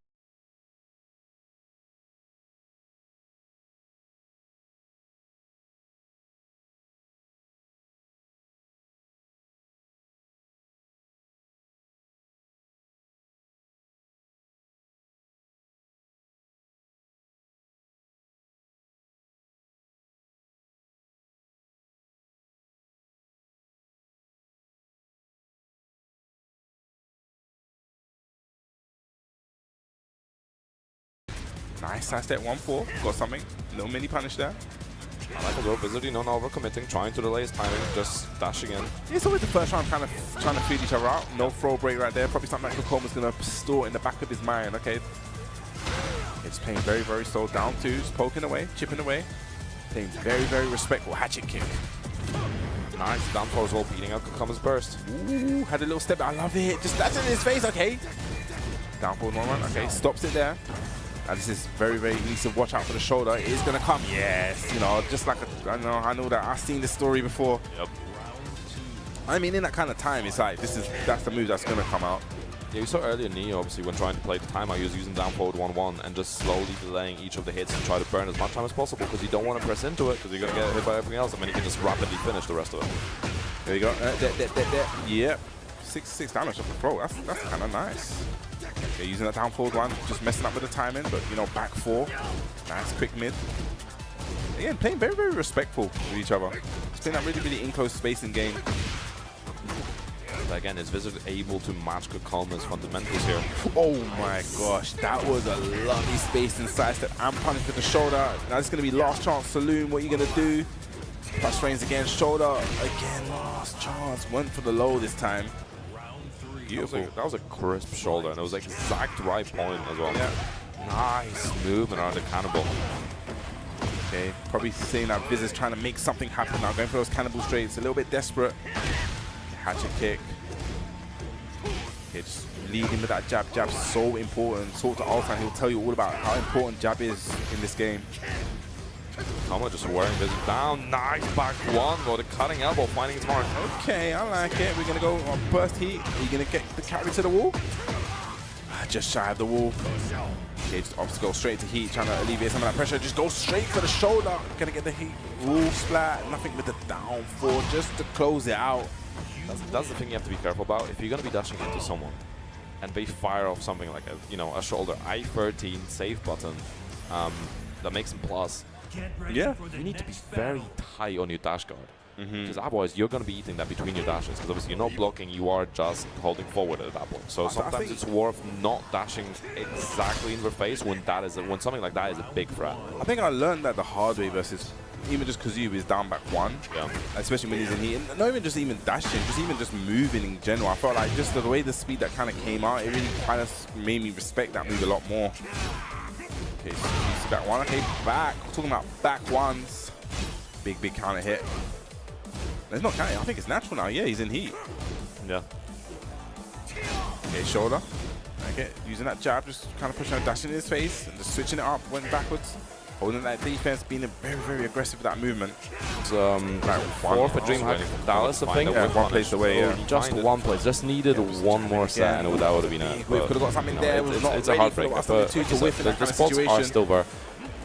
Nice sidestep 1-4. Got something. Little mini punish there. I like a little Wizard, not overcommitting, trying to delay his timing, just dashing in. It's always the first round kind of trying to feed each other out. No throw break right there. Probably something like Kokoma's going to store in the back of his mind. Okay. It's playing very, very slow. Down 2. Just poking away, chipping away. Playing very, very respectful hatchet kick. Nice. Down throw as well, beating out Kokoma's burst. Ooh, had a little step. I love it. Just that's in his face. Okay. Down forward 1-1. Okay. Stops it there. And this is very, very, he needs to watch out for the shoulder. It is going to come. Yes. You know, just like, I know that I've seen this story before. Yep. I mean, in that kind of time, it's like, that's the move that's going to come out. Yeah, you saw earlier Neo, obviously, when trying to play the timer, he was using down forward 1-1 and just slowly delaying each of the hits and try to burn as much time as possible because you don't want to press into it because you're going to get hit by everything else and then you can just rapidly finish the rest of it. There you go. Yep. 6 damage off the throw. That's kind of nice. Okay, using that down forward one, just messing up with the timing, but you know, back 4. Nice quick mid. Again, playing very, very respectful with each other. Just playing that really, really in-close spacing game. But again, is Wizard able to match Kakalma's fundamentals here? Oh my gosh, that was a lovely space inside step and punish with the shoulder. Now this is going to be last chance saloon. What are you going to do? Plus frames again, shoulder again, last chance. Went for the low this time. Beautiful. That was a crisp shoulder, and it was like exact right point as well. Yeah. Nice movement around the cannibal. Okay, probably seeing that Viz is trying to make something happen now, going for those cannibal straights, a little bit desperate. Hatchet kick. Okay, just leading with that jab, so important. Talk to Altan, he'll tell you all about how important jab is in this game. Kama just wearing Viz down. Nice back one, or the cutting elbow finding its mark. Okay, I like it. We're going to go on burst heat. Are you going to get the carry to the wall? Just shy of the wall. Okay, just obviously go straight to heat, trying to alleviate some of that pressure. Just go straight for the shoulder. Going to get the heat. Wall splat. Nothing with the down 4, just to close it out. That's the thing you have to be careful about. If you're going to be dashing into someone and they fire off something like a shoulder I-13 save button that makes them plus, yeah, you need to be very tight on your dash guard. Because otherwise you're going to be eating that between your dashes. Because obviously you're not blocking, you are just holding forward at that point. So sometimes it's worth not dashing exactly in their face when something like that is a big threat. I think I learned that the hard way versus even just Kazuya is down back 1, especially when he's in heat. And not even just dashing, just moving in general. I felt like just the way the speed that kind of came out, it really kind of made me respect that move a lot more. Okay, so he's back 1. Okay, back. We're talking about back ones. Big counter hit. There's not counting. I think it's natural now. Yeah, he's in heat. Yeah. Okay, shoulder. Okay, using that jab, just kind of pushing a dash in his face and just switching it up, went backwards. Holding that defense, being very, very aggressive with that movement. It's like 4 for DreamHack. Dallas, I think. Yeah, 1 place away, yeah. Just 1 place. Just needed 1 more set, and that would have been it. We could have got something there. It's a heartbreaker, but the spots are still there.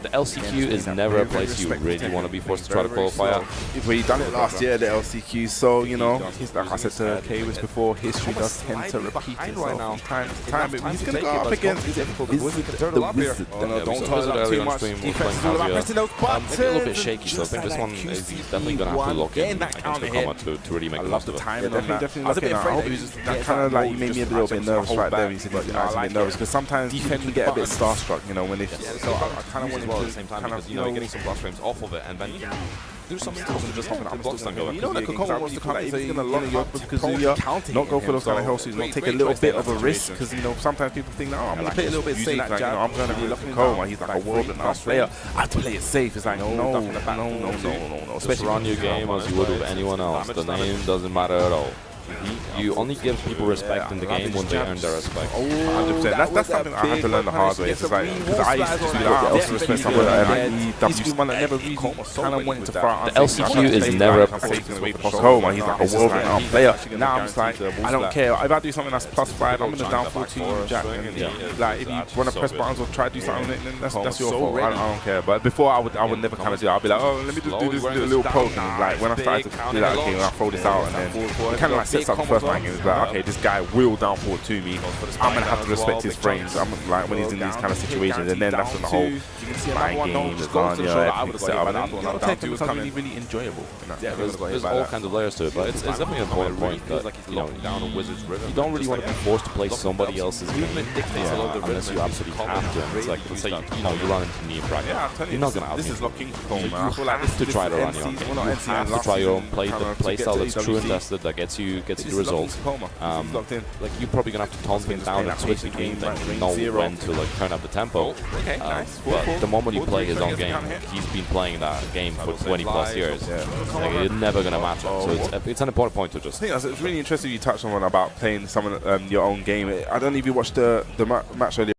The LCQ is never a place you really want to be forced to try to qualify at. We done it last year, the LCQ, so, you know, like I said to K-Wiz before, history does tend to repeat itself from time to time. But he's going to go up against the Wizard. Oh no, don't turn it up too much. Defense is all about pressing those buttons. It's a little bit shaky, so I think this one is definitely going to have to lock in against Nakama to really make the most of it. Yeah, definitely. I was a bit afraid that kind of like, you made me a little bit nervous right there. He said he's a bit nervous, because sometimes you can get a bit starstruck, you know, when they... So I kind of wanted at the same time, because you're getting some blast frames off of it, and then you can do some stills and just hopping out blocks and go. You know, like Kokoma wants to come in, so he's going to lock up with Kazuya, not go for those kind of health, not take a little bit of a risk, because, you know, sometimes people think, oh, I'm going to play a little bit safe, like, you know, I'm going to be looking Kokoma, he's like a world-class player, I have to play it safe. It's like, no. Just run your game as you would with anyone else. The name doesn't matter at all. You only give people respect in the game when they earn their respect. 100%. That's something I had to learn the hard way. It's like, because I used to do that, I also respect someone that he's someone that never really kind of wanted to front. The LCQ is never a home. He's like a world-renowned player. Now I'm just like, I don't care. If I do something that's +5, I'm in the down 14 Jack. Like, if you want to press buttons or try to do something, then that's your fault. I don't care. But before, I would never kind of do that. I'd be like, oh, let me just do this little poke. And like, when I started to do that, okay, I'll throw this out, and then it kind of like sets up the first game. It's like, okay, this guy will down forward to me. I'm gonna have to respect his frames. I'm like, when he's in these kind of situations, and then that's when the whole mind game is on. Everything's set up, and then Tech was really, really enjoyable. Yeah, there's all kinds of layers to it, but it's definitely an important point that, you know, you don't really want to be forced to play somebody else's game unless you absolutely have to. And it's like, let's say, you know, you run into me in bracket, you're not gonna out. This is locking. You have to try to run your own game. You have to try your own play style that's true and tested, that gets you the results. Like, you're probably gonna have to tone things down and switch the game, then you know when to like turn up the tempo. But the moment you play his own game, he's been playing that game for 20+ years. Like, you're never gonna match it. So it's an important point to just. I think it's really interesting you touched on about playing someone your own game. I don't know if you watched the match earlier.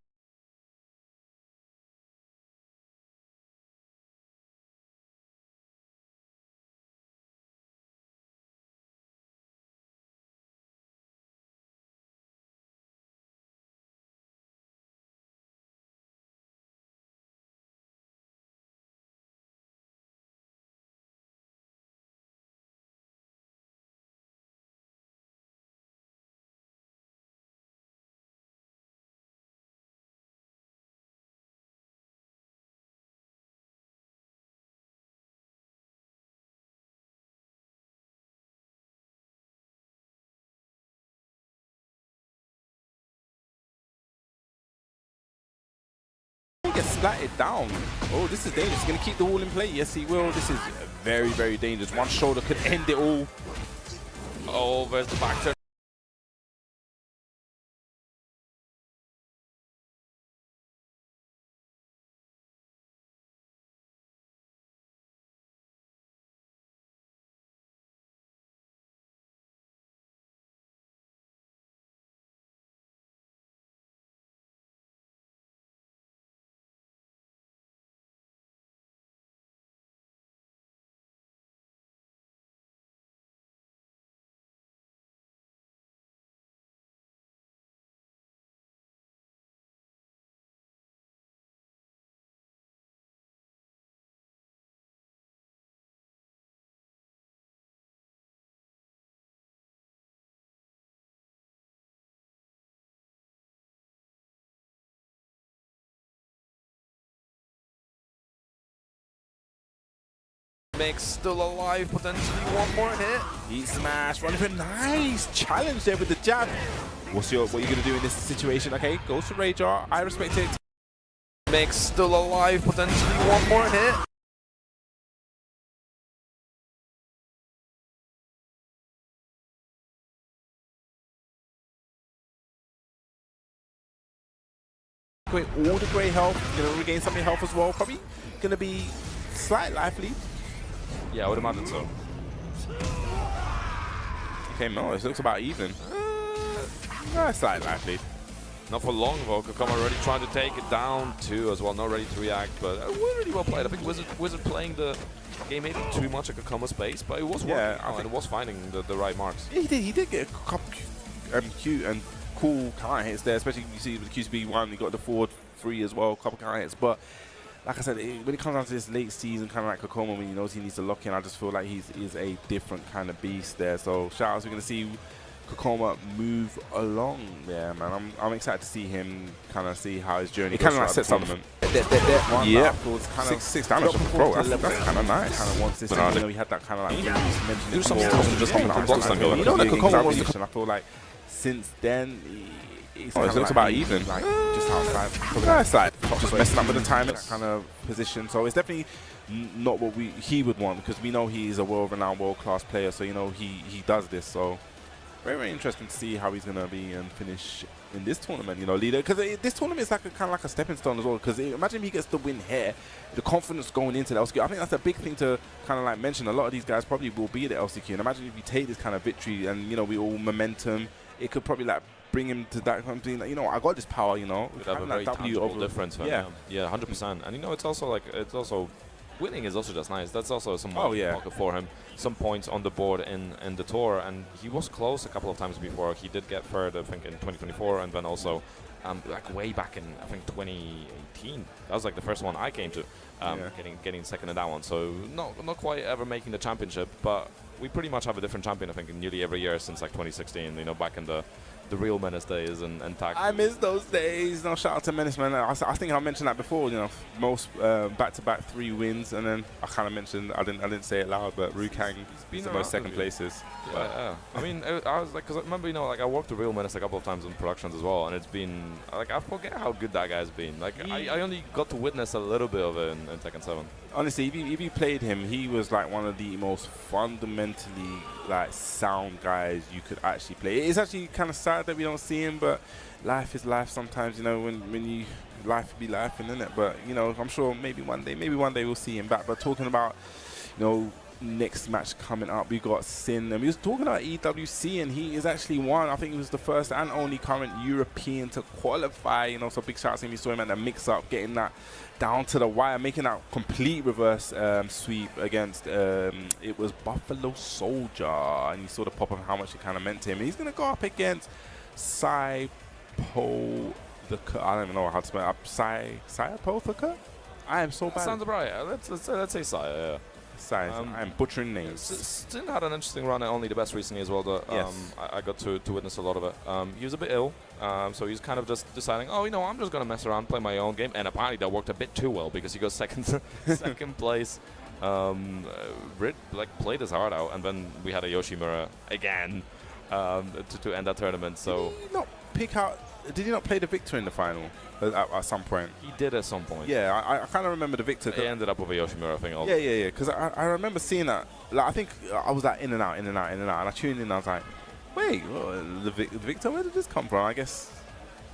gets splatted down. Oh, this is dangerous. He's going to keep the wall in play. Yes, he will. This is very, very dangerous. One shoulder could end it all. Oh, there's the back turn. Mix still alive, potentially one more hit. He smashed, running for a nice challenge there with the jab. What are you gonna do in this situation? Okay, goes to Rajar. I respect it. Mix still alive, potentially one more hit. All the grey health, gonna regain some of your health as well. Probably gonna be slight life lead. Yeah, I would imagine so. Okay, no, it looks about even. Slight life lead. Not for long though. Kokoma already trying to take it down too as well. Not ready to react, but really well played. I think Wizard playing the game maybe too much at Kokoma's pace, but it was working and it was finding the right marks. Yeah, he did get a couple cute and cool counter hits there, especially you see with the QCB1, he got the forward 3 as well, a couple counter hits. But like I said, when it comes down to this late season, kind of like Kokoma, when he knows he needs to lock in, I just feel like he's a different kind of beast there. So shout out, we're going to see Kokoma move along. Yeah, man, I'm excited to see him kind of see how his journey goes. Kind of like sets up. Yeah, six damage. Bro, that's kind of nice. Kind of wants this. You know, he had that kind of like do something else, just hopping out blocks and go. You know that Kokoma was. I feel like since then. It looks about even, like just outside. It's like just messing up with the timing, that kind of position. So it's definitely not what he would want, because we know he's a world-renowned, world-class player. So you know he does this. So very, very interesting to see how he's gonna be and finish in this tournament. You know, leader, because this tournament is like kind of like a stepping stone as well. Because imagine if he gets the win here, the confidence going into the LCQ. I think that's a big thing to kind of like mention. A lot of these guys probably will be at the LCQ, and imagine if you take this kind of victory and you know we all momentum, it could probably like bring him to that something like, you know, I got this power, you know. Could have a very tangible difference for him. Yeah, 100%. And you know, it's also like, winning is also just nice. That's also some pocket for him. Some points on the board in the tour, and he was close a couple of times before. He did get third, I think, in 2024, and then also like way back in, I think, 2018. That was like the first one I came to, getting second in that one. So not quite ever making the championship, but we pretty much have a different champion, I think, in nearly every year since like 2016. You know, back in the real Menace days and tag. I miss those days. No, shout out to Menace, man. I think I mentioned that before. You know, most back-to-back 3 wins, and then I kind of mentioned I didn't say it loud, but Rukang is the most second places. Yeah. I mean, I was like, because I remember, you know, like I worked the real Menace a couple of times in productions as well, and it's been like I forget how good that guy's been. Like I only got to witness a little bit of it in Tekken 7. Honestly, if you played him, he was like one of the most fundamentally like sound guys you could actually play. It's actually kind of sad that we don't see him, but life is life sometimes, you know, when you life be life, isn't it? But you know, I'm sure maybe one day we'll see him back. But talking about, you know, next match coming up, we got Sin, and we was talking about EWC, and he is actually one. I think he was the first and only current European to qualify. You know, so big shout out to him. We saw him at the mix-up, getting that down to the wire, making that complete reverse sweep against it was Buffalo Soldier, and you saw the pop of how much it kind of meant to him. And he's gonna go up against Saipo the I don't even know how to spell it. Saipo the I am so bad. Sounds right. Let's say Saya. Yeah. I'm butchering names. Sin had an interesting run at Only the Best recently as well. I got to witness a lot of it. He was a bit ill, so he's kind of just deciding, oh, you know, I'm just going to mess around, play my own game. And apparently that worked a bit too well, because he got second place. Rid played his heart out, and then we had a Yoshimura again to end that tournament. So did he not pick out did he not play the Victor in the final at some point? He did at some point. Yeah, I kind of remember the Victor. He ended up with a Yoshimura, I think. Yeah. Because I remember seeing that. Like, I think I was like in and out, and I tuned in. And I was like, wait, the Victor? Where did this come from? I guess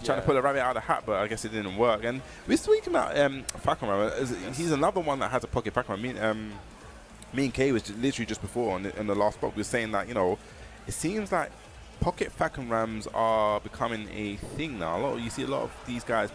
trying to pull a rabbit out of the hat, but I guess it didn't work. And we're speaking about Fakuma. He's another one that has a pocket Fakuma. Me and Kay was literally just before in the last block. We were saying that, you know, it seems like pocket Falcon Rams are becoming a thing now. You see a lot of these guys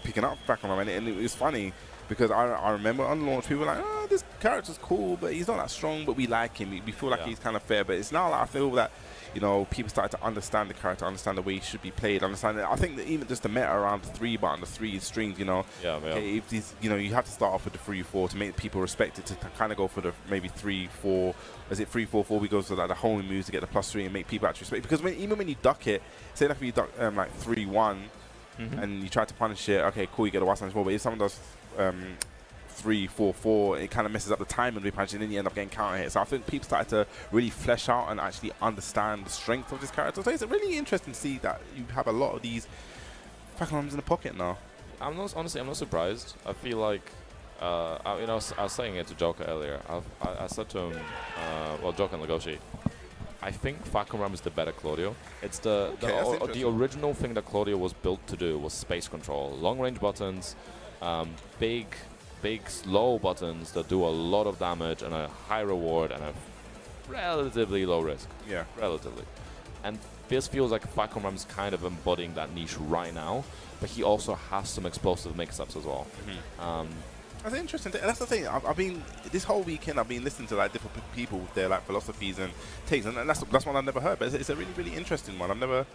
picking up Falcon Ram, and it's funny because I remember on launch people were like, oh, this character's cool, but he's not that strong, but we like him. We feel like he's kind of fair. But it's now like I feel that, you know, people started to understand the character, understand the way he should be played, understand it. I think that even just the meta around the 3 button, the 3 strings, you know, okay, if these, you know, you have to start off with the 3-4 to make people respect it, to kind of go for the maybe 3-4. Is it 3-4-4? We go to like the homing moves to get the +3 and make people actually respect. Because even when you duck it, say like if you duck like 3-1 and you try to punish it, okay, cool, you get a Y-Smash 4. But if someone does 3-4-4, it kind of messes up the time and we punch, and then you end up getting counter hit. So I think people started to really flesh out and actually understand the strength of this character. So it's really interesting to see that you have a lot of these Falcon Rams in the pocket now. Honestly, I'm not surprised. I feel like, you know, I was saying it to Joker earlier. I said to him, well, Joker and Legoshi, I think Falcon Ram is the better Claudio. It's the original thing that Claudio was built to do was space control, long range buttons, big slow buttons that do a lot of damage and a high reward and a relatively low risk. Yeah, relatively. And this feels like Falcon Ram's kind of embodying that niche right now, but he also has some explosive mix-ups as well. That's interesting. That's the thing. I've been this whole weekend. I've been listening to like different people with their like philosophies and takes, and that's one I've never heard. But it's a really interesting one. I've never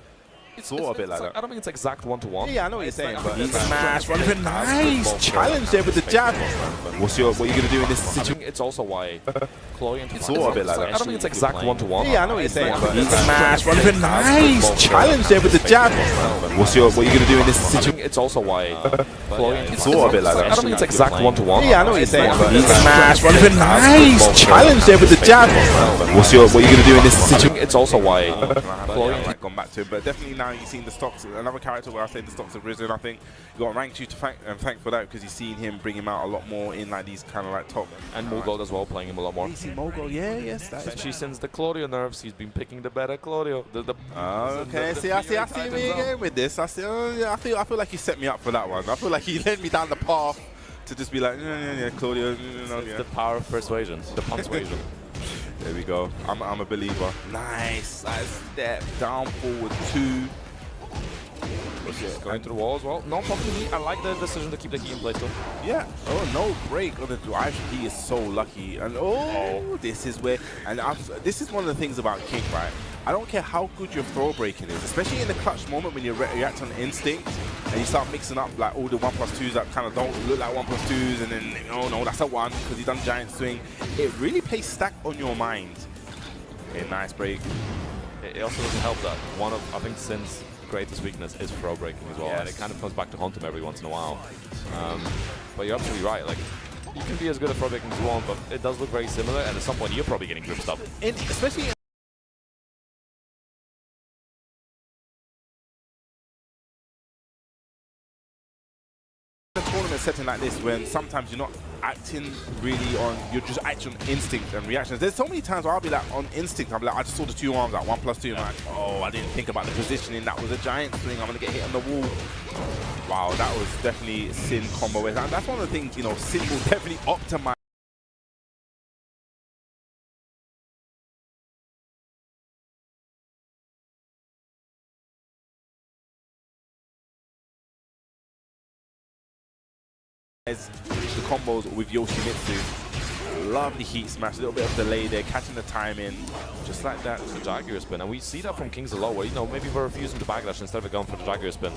thought a bit like that. I don't think it's exact 1-to-1. Yeah, I know what you're saying. But smash, one of a nice challenge there with the jab. What are you gonna do in this situation? It's also why Claudio. It's all a bit like that. I don't think it's exact 1-to-1. Yeah, I know what you're saying. But smash, one of a nice challenge there with the jab. What are you gonna do in this situation? It's also why Claudio. It's all a bit like that. I don't think it's exact 1-to-1. Yeah, I know what you're saying. But smash, one of a nice challenge there with the jab. What are you gonna do in this situation? It's also why Claudio. I've gone back to it, but definitely now you've seen the stocks. Another character where I say the stocks have risen. I think you got Rank 2 to thank for that, because you've seen him bring him out a lot more in like these kind of like top. And Mogul as well, playing him a lot more. Mogul, yes. Especially since the Claudio nerfs, he's been picking the better Claudio. Okay, I see where you're going with this. I feel like you set me up for that one. I feel like you led me down the path to just be like, yeah, Claudio. It's the power of persuasion, the persuasion. There we go. I'm a believer. Nice step down forward 2. Going to the wall as well. No pocket heat. I like the decision to keep the heat in place though. Yeah. Oh, no break on the drive. He is so lucky. And this is where. And this is one of the things about King, right? I don't care how good your throw breaking is, especially in the clutch moment when you react on instinct and you start mixing up like all the 1+2s that kind of don't look like 1+2s, and then oh no, that's a 1 because he's done giant swing. It really plays stack on your mind. Okay, nice break. It also doesn't help that one of, I think, Sin's greatest weakness is throw breaking as well, and it kind of comes back to haunt him every once in a while. But you're absolutely right. Like, you can be as good at throw breaking as you want, but it does look very similar, and at some point you're probably getting gripped up. Especially in a tournament setting like this, when sometimes you're not acting really on, you're just acting on instinct and reactions. There's so many times where I'll be like on instinct, I'll be like, I just saw the 2 arms, like 1+2, I'm like, oh, I didn't think about the positioning, that was a giant swing, I'm gonna get hit on the wall. Wow, that was definitely Sin combo. And that's one of the things, you know, Sin will definitely optimize the combos with Yoshimitsu. Lovely heat smash, a little bit of delay there, catching the timing, just like that. It's a Jaguar spin, and we see that from Kings a lot, where, you know, maybe we're refusing to backdash instead of going for the Jaguar spin.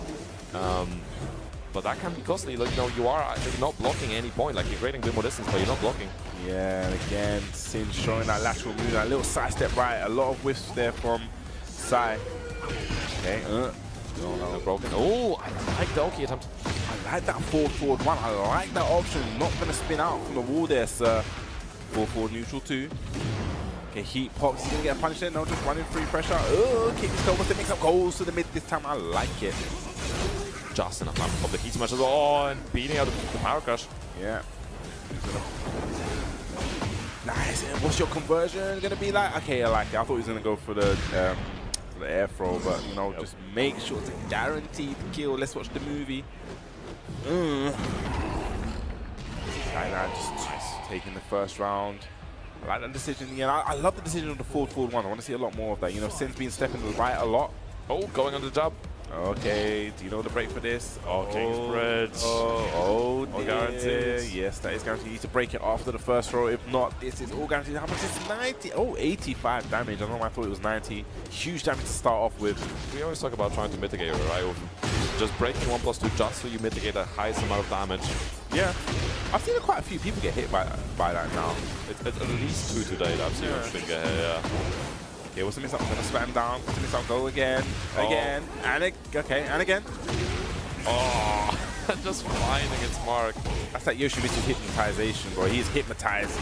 But that can be costly. Like, you know, you are actually not blocking any point. Like, you're creating a bit more distance, but you're not blocking. Yeah, and again, Sin showing that lateral move, that little side step right, a lot of whiffs there from Sai. Okay, no, broken. Oh, I like the Oki attempt. I like that forward 1. I like that option. Not going to spin out from the wall there, sir. 4-4 neutral 2. Okay, heat pops. He's gonna get a punish there. No, just running free pressure. Oh, kick this over to mix up goals to the mid this time. I like it. Just enough time for the heat smash as well. Oh, and beating out the power crush. Yeah. Nice. And what's your conversion gonna be like? Okay, I like it. I thought he was gonna go for the air throw, but you know, just make sure it's a guaranteed kill. Let's watch the movie. Just taking the first round. I like that decision. Yeah, I love the decision of the forward one. I want to see a lot more of that. You know, Sin's been stepping to the right a lot. Oh, going on the jab. Okay, do you know the break for this? Oh, King's Bridge. Oh, guaranteed. Yes, that is guaranteed. You need to break it after the first throw. If not, this is all guaranteed. How much is 90? Oh, 85 damage. I don't know why I thought it was 90. Huge damage to start off with. We always talk about trying to mitigate it, right? Just breaking 1+2 just so you mitigate the highest amount of damage. Yeah. I've seen quite a few people get hit by that now. It's at least 2 today that I've seen get hit, yeah. Okay, what's the miss up? I'm going to spam down. What's the miss up? Go again. Again. And and again. Oh, just finding its mark. That's that Yoshimitsu's hypnotization, bro. He's hypnotized.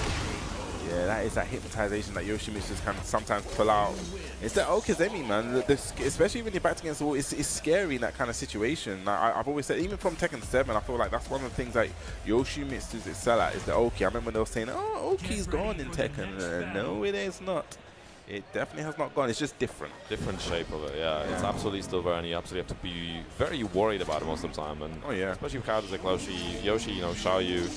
Yeah, that is that hypnotization that Yoshimitsu's can sometimes pull out. It's that Okazemi, man. Especially when you're backed against the wall, it's scary in that kind of situation. Like, I've always said, even from Tekken 7, I feel like that's one of the things that Yoshimitsu's excel at is the Oki. I remember they were saying, oh, Oki's gone in Tekken. No, it is not. It definitely has not gone. It's just different. Different shape of it, yeah. It's absolutely still there, and you absolutely have to be very worried about it most of the time. And especially with characters like Yoshi, you know, Xiaoyu,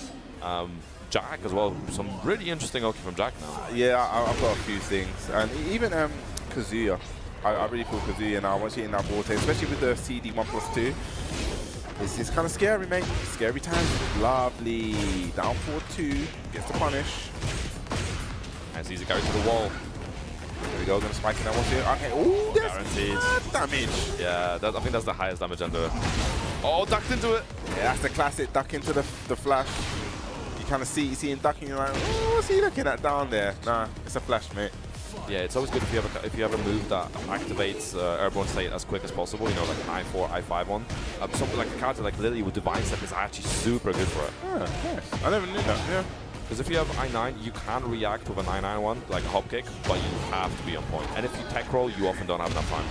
Jack as well. Some really interesting Oki from Jack now. Yeah, I've got a few things. And even Kazuya. I really feel Kazuya now. Once you're in that vortex, especially with the CD 1+2. It's kind of scary, mate. Scary time. Lovely. Down 4-2. Gets the punish. As easy carry to the wall. There we go, gonna spike it down once here. Okay, ooh, that's damage. Yeah, I think that's the highest damage under. Oh, ducked into it. Yeah, that's the classic duck into the flash. You kind of see him ducking, you're like, oh, what's he looking at down there? Nah, it's a flash, mate. Yeah, it's always good if you have a move that activates airborne state as quick as possible. You know, like an I4, I5 one. Something like a character like Lily with Divine Step is actually super good for it. Yeah, nice. I never knew that. Yeah. Because if you have I9, you can react with a 9-9 one, like a hop kick, but you have to be on point. And if you tech roll, you often don't have enough time.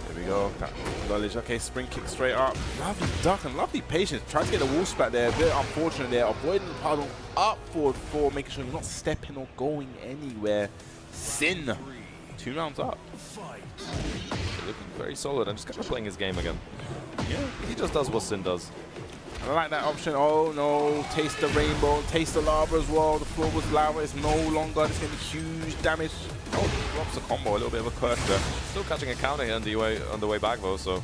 There we go. That knowledge. Okay, spring kick straight up. Lovely duck and lovely patience. Try to get the wall spat there. A bit unfortunate there. Avoiding the puddle. Up forward 4, making sure you're not stepping or going anywhere. Sin. 2 rounds up. Looking very solid and just kind of playing his game again. Yeah, he just does what Sin does. I like that option. Oh no, taste the rainbow, taste the lava as well. The floor was lava, it's no longer, it's going to be huge damage. Oh, drops a combo, a little bit of a curse there. Still catching a counter here on the way back though, so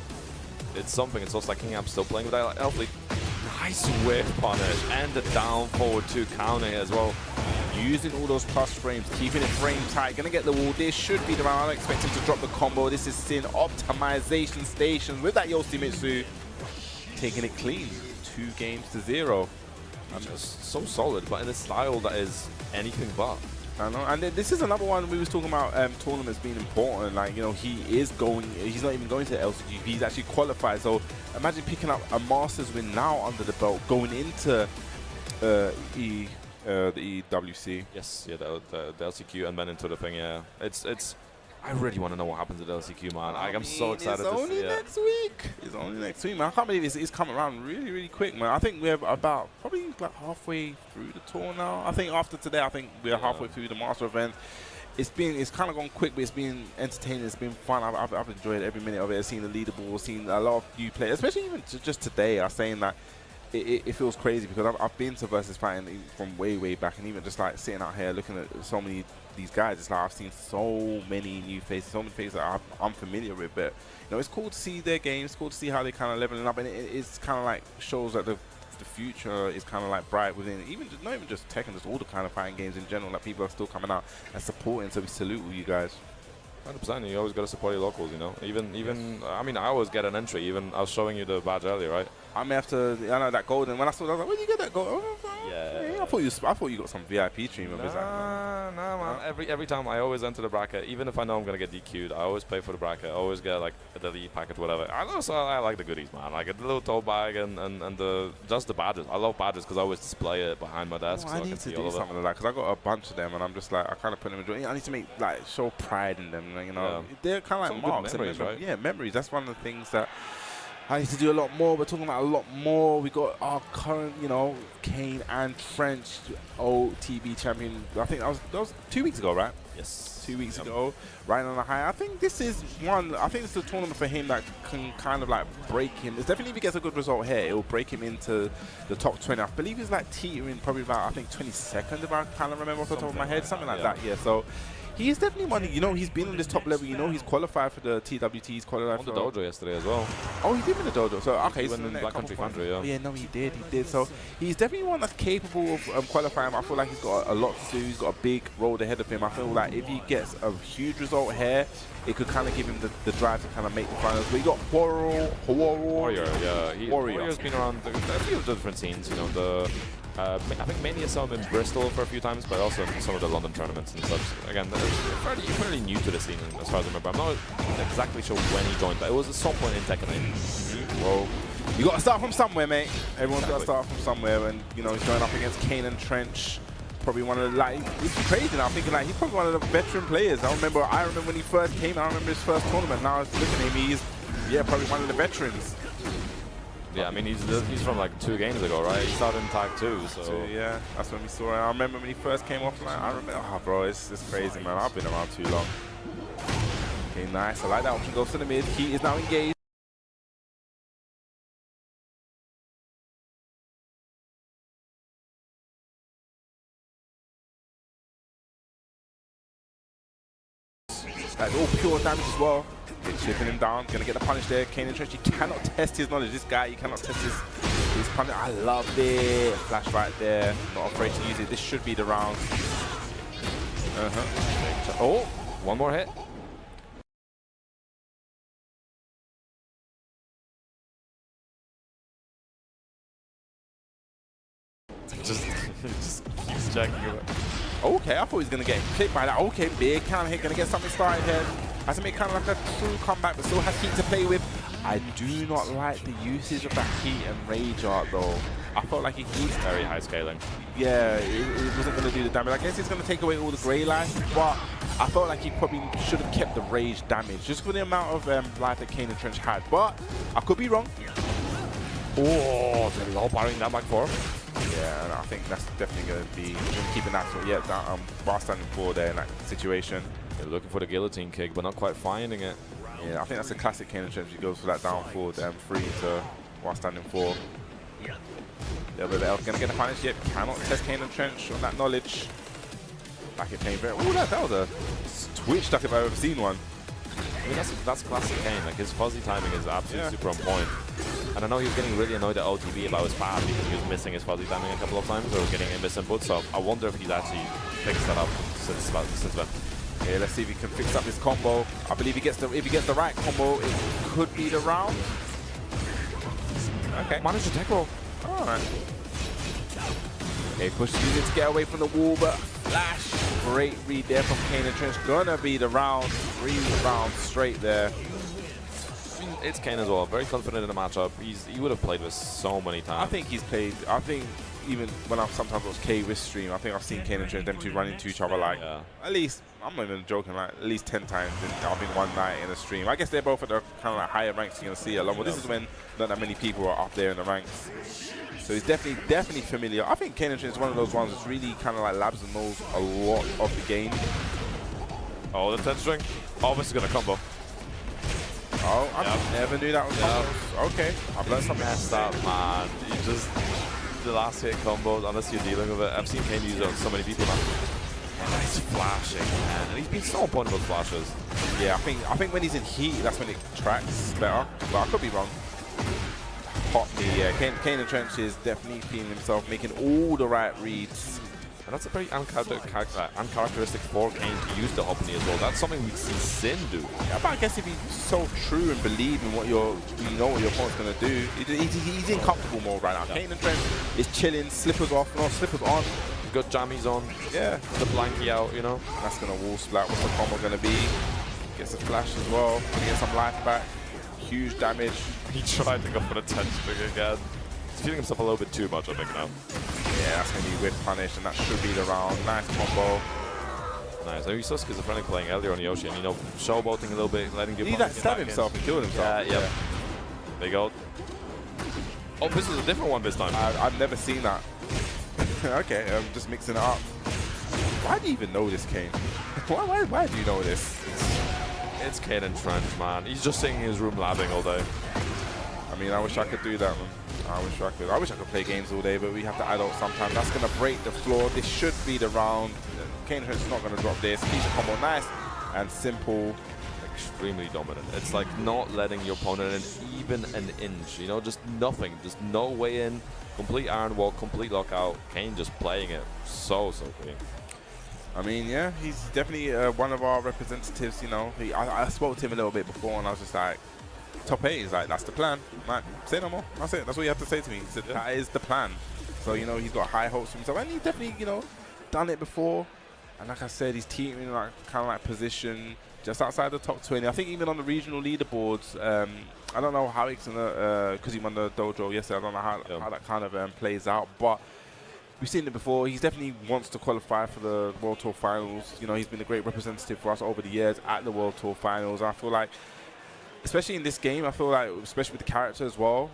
it's something. It's also like King Amp still playing with that Elf League. Nice whiff punish and the down forward 2 counter here as well. Using all those plus frames, keeping it frame tight, gonna get the wall. This should be the round. I'm expecting to drop the combo. This is Sin optimization station with that Yoshimitsu. Taking it clean. 2-0. Just so solid, but in a style that is anything but. I know, and this is another one we was talking about tournaments being important. Like, you know, he's not even going to LCG, he's actually qualified. So imagine picking up a Masters win now under the belt, going into the EWC. Yes, yeah, the LCQ and then into the thing. Yeah, it's. I really want to know what happens at LCQ, man. I'm so excited to see it. Next week. It's only next week, man. I can't believe it's coming around really, really quick, man. I think we're about probably like halfway through the tour now. I think after today, I think we're halfway through the Master event. It's kind of gone quick, but it's been entertaining. It's been fun. I've enjoyed every minute of it. I've seen the leaderboard, seen a lot of new players, especially even just today. I was saying that it feels crazy because I've been to versus fighting from way back, and even just like sitting out here looking at so many these guys, it's like I've seen so many new faces, so many faces that I'm familiar with. But you know, it's cool to see their games, it's cool to see how they kind of leveling up, and it's kind of like shows that the future is kind of like bright within not even just Tekken, just all the kind of fighting games in general. That people are still coming out and supporting. So we salute you guys. 100%. You always got to support your locals, you know. Even I mean, I always get an entry. Even I was showing you the badge earlier, right? I may have to. I know that golden. When I saw that, I was like, where did you get that gold? Oh, yeah. I thought you got some VIP treatment. No, man. Every time I always enter the bracket, even if I know I'm gonna get DQ'd, I always pay for the bracket. I always get like a delete packet, whatever. I like the goodies, man. Like a little tote bag and just the badges. I love badges because I always display it behind my desk. Oh, so I need to do something like that because I got a bunch of them and I'm just like I kind of put them in. I need to make like show pride in them. You know, they're kind of like marks. Memories, right? Yeah, memories. That's one of the things that I need to do a lot more. We're talking about a lot more. We got our current, you know, Kane and French OTB champion. I think that was 2 weeks ago, right? Yes. 2 weeks ago, right on the high. I think this is one. I think it's a tournament for him that can kind of like break him. It's definitely if he gets a good result here, it will break him into the top 20. I believe he's like teetering probably about I think 22nd if I kind of remember off the top of my head, something like that. Yeah. So. He's definitely one. You know, he's been on this top level. You know, he's qualified for the TWT. He's qualified for the dojo yesterday as well. Oh, he did win the dojo. So okay, he went in Black Country Foundry. Yeah. Oh, yeah, no, he did. He did. So he's definitely one that's capable of qualifying. I feel like he's got a lot to do. He's got a big road ahead of him. I feel like if he gets a huge result here, it could kind of give him the drive to kind of make the finals. But he got Warrior. Yeah, Warrior's been around a few of the different scenes. You know, I think mainly I saw him in Bristol for a few times, but also in some of the London tournaments and such. Again, fairly new to the scene as far as I remember. I'm not exactly sure when he joined, but it was at some point in Tekken 8. Well, you got to start from somewhere, mate. Everyone's got to start from somewhere, and you know he's going up against Kane and Trench. Probably one of the it's crazy now. I'm thinking like he's probably one of the veteran players. I remember when he first came. I remember his first tournament. Now looking at him, he's probably one of the veterans. Yeah, I mean, he's from like 2 games ago, right? He started in Tag 2, so... yeah, that's when we saw him. I remember when he first came off, like, I remember, oh, bro, it's crazy, man. I've been around too long. Okay, nice. I like that option. Goes to the mid. He is now engaged. Like, all pure damage as well. Chipping him down, gonna get the punish there. Kane and Trench, he cannot test his knowledge. This guy, he cannot test his punish. I love it. Flash right there. Not afraid to use it. This should be the round. Oh, one more hit. just keeps checking it. Okay, I thought he was gonna get clipped by that. Okay, big counter hit, gonna get something started here. Has to make kind of like a true comeback, but still has heat to play with. I do not like the usage of that heat and rage art though. I felt like he's very high scaling. Yeah, it wasn't going to do the damage. I guess it's going to take away all the grey life, but I felt like he probably should have kept the rage damage just for the amount of life that Kane and Trench had. But I could be wrong. Oh, they're all barring that back four. Yeah, and I think that's definitely going to be keeping that sort. Yeah, that bar standing 4 there in that situation. They're looking for the guillotine kick, but not quite finding it. Yeah, I think that's a classic Kane and Trench. He goes for that down forward, 3 to bar standing 4. Yeah, but they're going to get the punish. Yep, cannot test Kane and Trench on that knowledge. Back at Kane. Oh, that was a twitch duck if I've ever seen one. I mean, that's classic Kane. Like, his fuzzy timing is absolutely super on point. And I know he was getting really annoyed at OTB about his path because he was missing his fuzzy timing a couple of times, or was getting a misinput. So I wonder if he's actually fixed that up since then. Okay, let's see if he can fix up his combo. I believe if he gets the right combo, it could be the round. Okay. Managed to tech roll. Alright. Okay, push the unit to get away from the wall, but flash. Great read there from Kane and Trench. Gonna be the round. 3 rounds straight there. It's Kane as well. Very confident in the matchup. He would have played this so many times. I think he's played. I think even when I've sometimes watched K Restream, I think I've seen Kane and Trench, them two run into each other like at least, I'm not even joking, like at least 10 times in one night in a stream. I guess they're both at the kind of like higher ranks you're gonna see a lot more. This is when not that many people are up there in the ranks. So he's definitely familiar. I think Kane and Trench is one of those ones that's really kind of like labs and knows a lot of the game. Oh, the 10 string. Oh, this is gonna combo. Oh, I never knew that was combos. Okay, I've learned something. Messed up, man. You just the last hit combos, unless you're dealing with it. I've seen Kane use it on so many people now. And he's flashing, man. And he's been so on point with flashes. Yeah, I think when he's in heat, that's when it tracks better. But I could be wrong. Hot me, yeah. Kane and Trench is definitely feeling himself, making all the right reads. And that's a very uncharacteristic for Kane to use the hop knee as well. That's something we've seen Sin do. Yeah, but I guess if he's so true and believe in what you know what your opponent's going to do, he's in comfortable mode right now. Kane and Trench is chilling, slippers off, no slippers on. good jammies on. Yeah. The blanky out, you know. That's going to wall splat. What's the combo going to be? Gets a flash as well. Gonna get some life back. Huge damage. He tried to go for the 10 string again. He's feeling himself a little bit too much, I think, now. Yeah, that's going to be whip punish, and that should be the round. Nice combo. Nice. He's so schizophrenic playing earlier on Yoshi, and, you know, showboating a little bit, letting you. He like stabbed himself and killed himself. Yeah. There you go. Oh, this is a different one this time. I've never seen that. Okay, I'm just mixing it up. Why do you even know this, Kane? Why do you know this? It's Kane and Trent, man. He's just sitting in his room labbing all day. I mean, I wish I could do that, man. I wish I could. I wish I could play games all day, but we have to adult sometimes. That's going to break the floor. This should be the round. Kane and Trent's not going to drop this. Keeps the combo nice and simple. Extremely dominant. It's like not letting your opponent in even an inch, you know, just nothing, just no way in, complete iron wall, complete lockout. Kane just playing it so clean. I mean, yeah, he's definitely one of our representatives, you know. I spoke to him a little bit before, and I was just like, top 8, he's like, that's the plan. Like, say no more. That's it. That's what you have to say to me. He said, that is the plan. So, you know, he's got high hopes for himself, and he's definitely, you know, done it before. And like I said, he's teaming in like kind of like position just outside the top 20. I think even on the regional leaderboards, I don't know how he's gonna, because he won the dojo yesterday. I don't know how that kind of plays out, but we've seen it before. He definitely wants to qualify for the World Tour Finals. You know, he's been a great representative for us over the years at the World Tour Finals. I feel like, especially in this game, I feel like, especially with the character as well,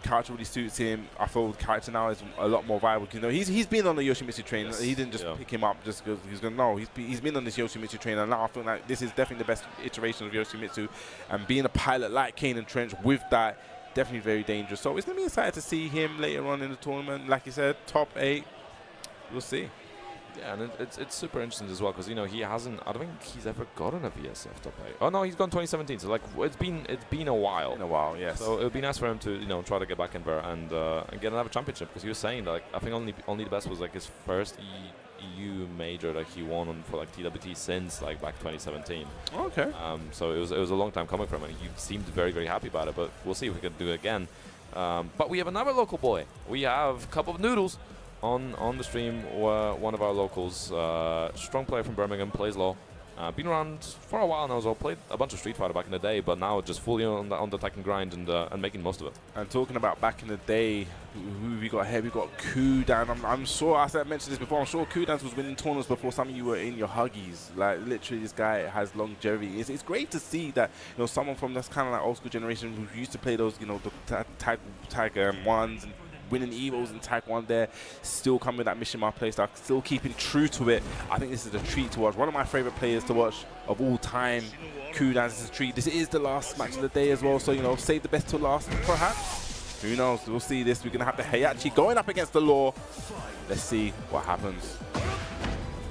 character really suits him. I feel the character now is a lot more viable. You know, he's been on the Yoshimitsu train. Yes. He didn't just pick him up just because he's going to know. He's been on this Yoshimitsu train, and now I feel like this is definitely the best iteration of Yoshimitsu. And being a pilot like Kane and Trench with that, definitely very dangerous. So it's going to be exciting to see him later on in the tournament. Like you said, top 8. We'll see. Yeah, and it's super interesting as well because, you know, he hasn't. I don't think he's ever gotten a VSF top 8. Oh no, he's gone 2017. So like it's been a while. In a while, yes. So it would be nice for him to, you know, try to get back in there and get another championship because he was saying that, like, I think only the best was like his first EU major that he won on for like TWT since like back 2017. Okay. So it was a long time coming from him. He seemed very happy about it, but we'll see if we can do it again. But we have another local boy. We have Cup of Noodles on the stream. One of our locals, strong player from Birmingham, plays LoL. Been around for a while now as well. Played a bunch of Street Fighter back in the day, but now just fully on the attack and grind and making most of it. And talking about back in the day, who we got here? We got Kudan. I'm sure I mentioned this before. I'm sure Kudan was winning tournaments before some of you were in your Huggies. Like literally, this guy has longevity. It's great to see that, you know, someone from this kind of like old school generation who used to play those, you know, the tag ones and winning Evos and Tag 1 there, still coming with that Mission Mark playstyle, still keeping true to it. I think this is a treat to watch. One of my favorite players to watch of all time. Kudan is a treat. This is the last match of the day as well, so, you know, save the best to last, perhaps. Who knows? We'll see this. We're going to have the Heihachi going up against the Law. Let's see what happens.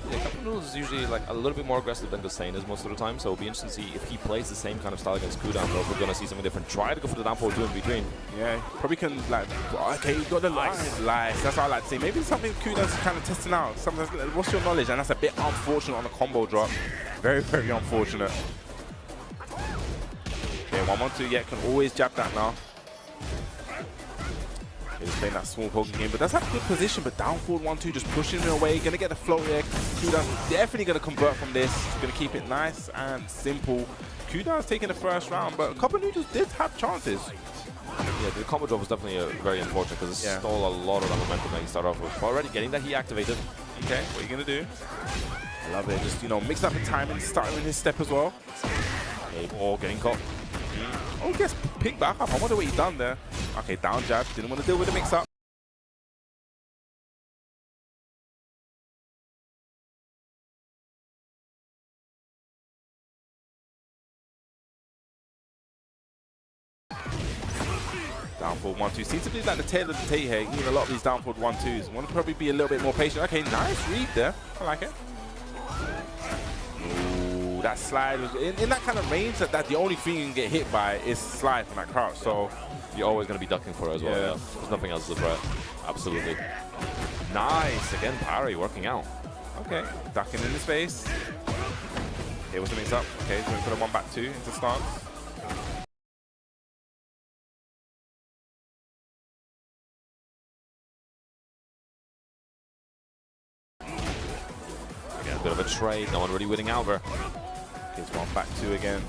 Yeah, Cup of Noodles is usually like a little bit more aggressive than Gusane is most of the time, so it'll be interesting to see if he plays the same kind of style against Kudan, or if we're going to see something different. Try to go for the down forward 2 in between. Yeah, probably can, like, okay, you got the nice. That's what I like to see. Maybe something Kudan's kind of testing out. What's your knowledge? And that's a bit unfortunate on the combo drop. Very unfortunate. Okay, 1-1-2, yeah, can always jab that now. He's playing that small poking game, but does have good position, but down forward 1-2, just pushing him away, gonna get the float there. Kudan's definitely gonna convert from this. He's gonna keep it nice and simple. Kudan's taking the first round, but a couple of Noodles did have chances. Yeah, the combo drop was definitely very unfortunate because it stole a lot of that momentum that he started off with. But already getting that he activated. Okay, what are you gonna do? I love it. Just, you know, mix up in timing, starting with his step as well. Or getting caught. Oh, gets picked back up. I wonder what he's done there. Okay, down jab. Didn't want to deal with the mix-up. Down forward 1-2. Seems to be like the tail of the tape here. Even a lot of these down forward 1-2s. Want to probably be a little bit more patient. Okay, nice read there. I like it. Ooh, that slide was in that kind of range. That the only thing you can get hit by is slide from that crouch. So you're always going to be ducking for it as well. Yeah. There's nothing else to threat. Absolutely. Nice. Again, parry working out. Okay, ducking in his face. Okay, what's the mix up? Okay, he's going to put a 1-back-2 into stance. of a trade. No one really winning out there. Here's one back 2 again.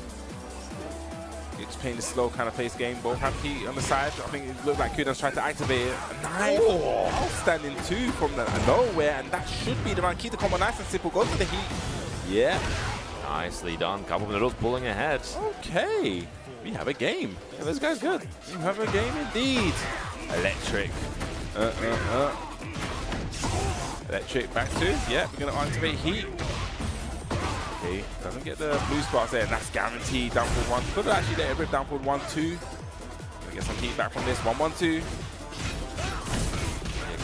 It's playing the slow kind of pace game. Both have heat on the side. I think it looked like Kudan's trying to activate it. Nice. Outstanding 2 from nowhere, and that should be the man. Keep the combo nice and simple. Go to the heat. Yeah. Nicely done. Couple of noodles pulling ahead. Okay. We have a game. Yeah, this guy's good. We have a game indeed. Electric. Electric back 2. Yeah, we're going to activate heat. Okay, doesn't get the blue spots there, and that's guaranteed. Downfall 1. Could have actually let it rip downfall 1, 2. Get some heat back from this. 1, 1, 2. Yeah, a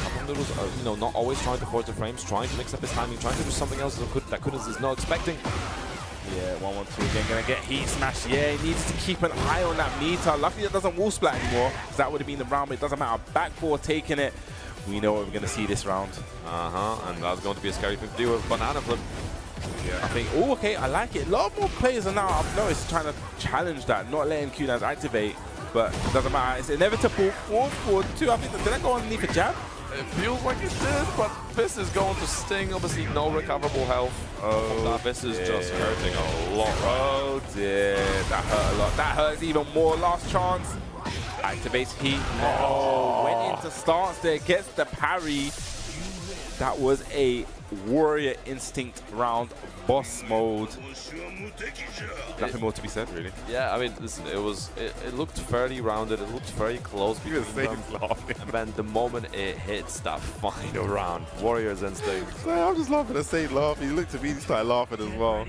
couple of noodles, you know, not always trying to force the frames, trying to mix up his timing, trying to do something else that Kudans is not expecting. Yeah, 1, 1, 2 again. Gonna get heat smash. Yeah, he needs to keep an eye on that meter. Luckily, it doesn't wall splat anymore, because that would have been the round, but it doesn't matter. Back 4 taking it. We know what we're gonna see this round. And that's going to be a scary thing to do with banana flip. Yeah, I think, oh, okay, I like it. A lot more players are now, I've noticed, trying to challenge that, not letting Qdans activate, but it doesn't matter. It's inevitable. Forward 2, I think, did I go underneath a jab? It feels like it did, but this is going to sting. Obviously, no recoverable health. Oh, this is just hurting a lot. Oh, dear. That hurt a lot. That hurts even more. Last chance. Activates heat. Oh, went into stance there. Gets the parry. That was a warrior instinct round. Boss mode. Nothing more to be said, really. Yeah, I mean, listen, it looked fairly rounded. It looked very close between them. And then the moment it hits that final round, Warriors instinct. I'm just laughing at Saint laughing. He looked at me, he started laughing as well.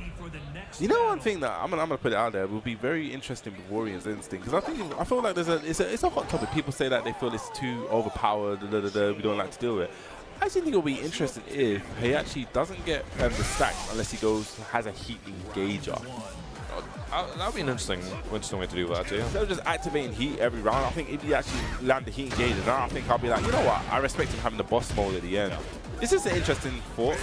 You know, one thing that I'm gonna put it out there will be very interesting with Warriors instinct, because I feel like it's a hot topic. People say that they feel it's too overpowered. We don't like to deal with it. I actually think it'll be interesting if he actually doesn't get the stack unless he has a heat engager. That would be an interesting way to do that, yeah. Instead of just activating heat every round, I think if he actually land the heat engager, then I think I'll be like, you know what, I respect him having the boss mode at the end. This is an interesting thought.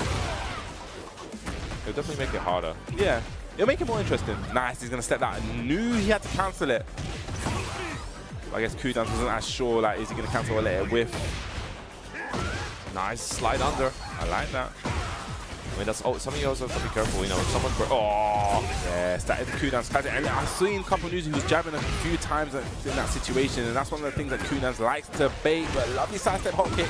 It'll definitely make it harder. Yeah, it'll make it more interesting. Nice, he's gonna step that. I knew he had to cancel it. I guess Qdans wasn't as sure, like, is he gonna cancel or let it whiff? Nice slide under. I like that. I mean, that's something you also have to be careful. You know, if someone. Yes, that is Qdans. And I've seen a couple of news he was jabbing a few times in that situation, and that's one of the things that Qdans likes to bait. But lovely sidestep hot kick.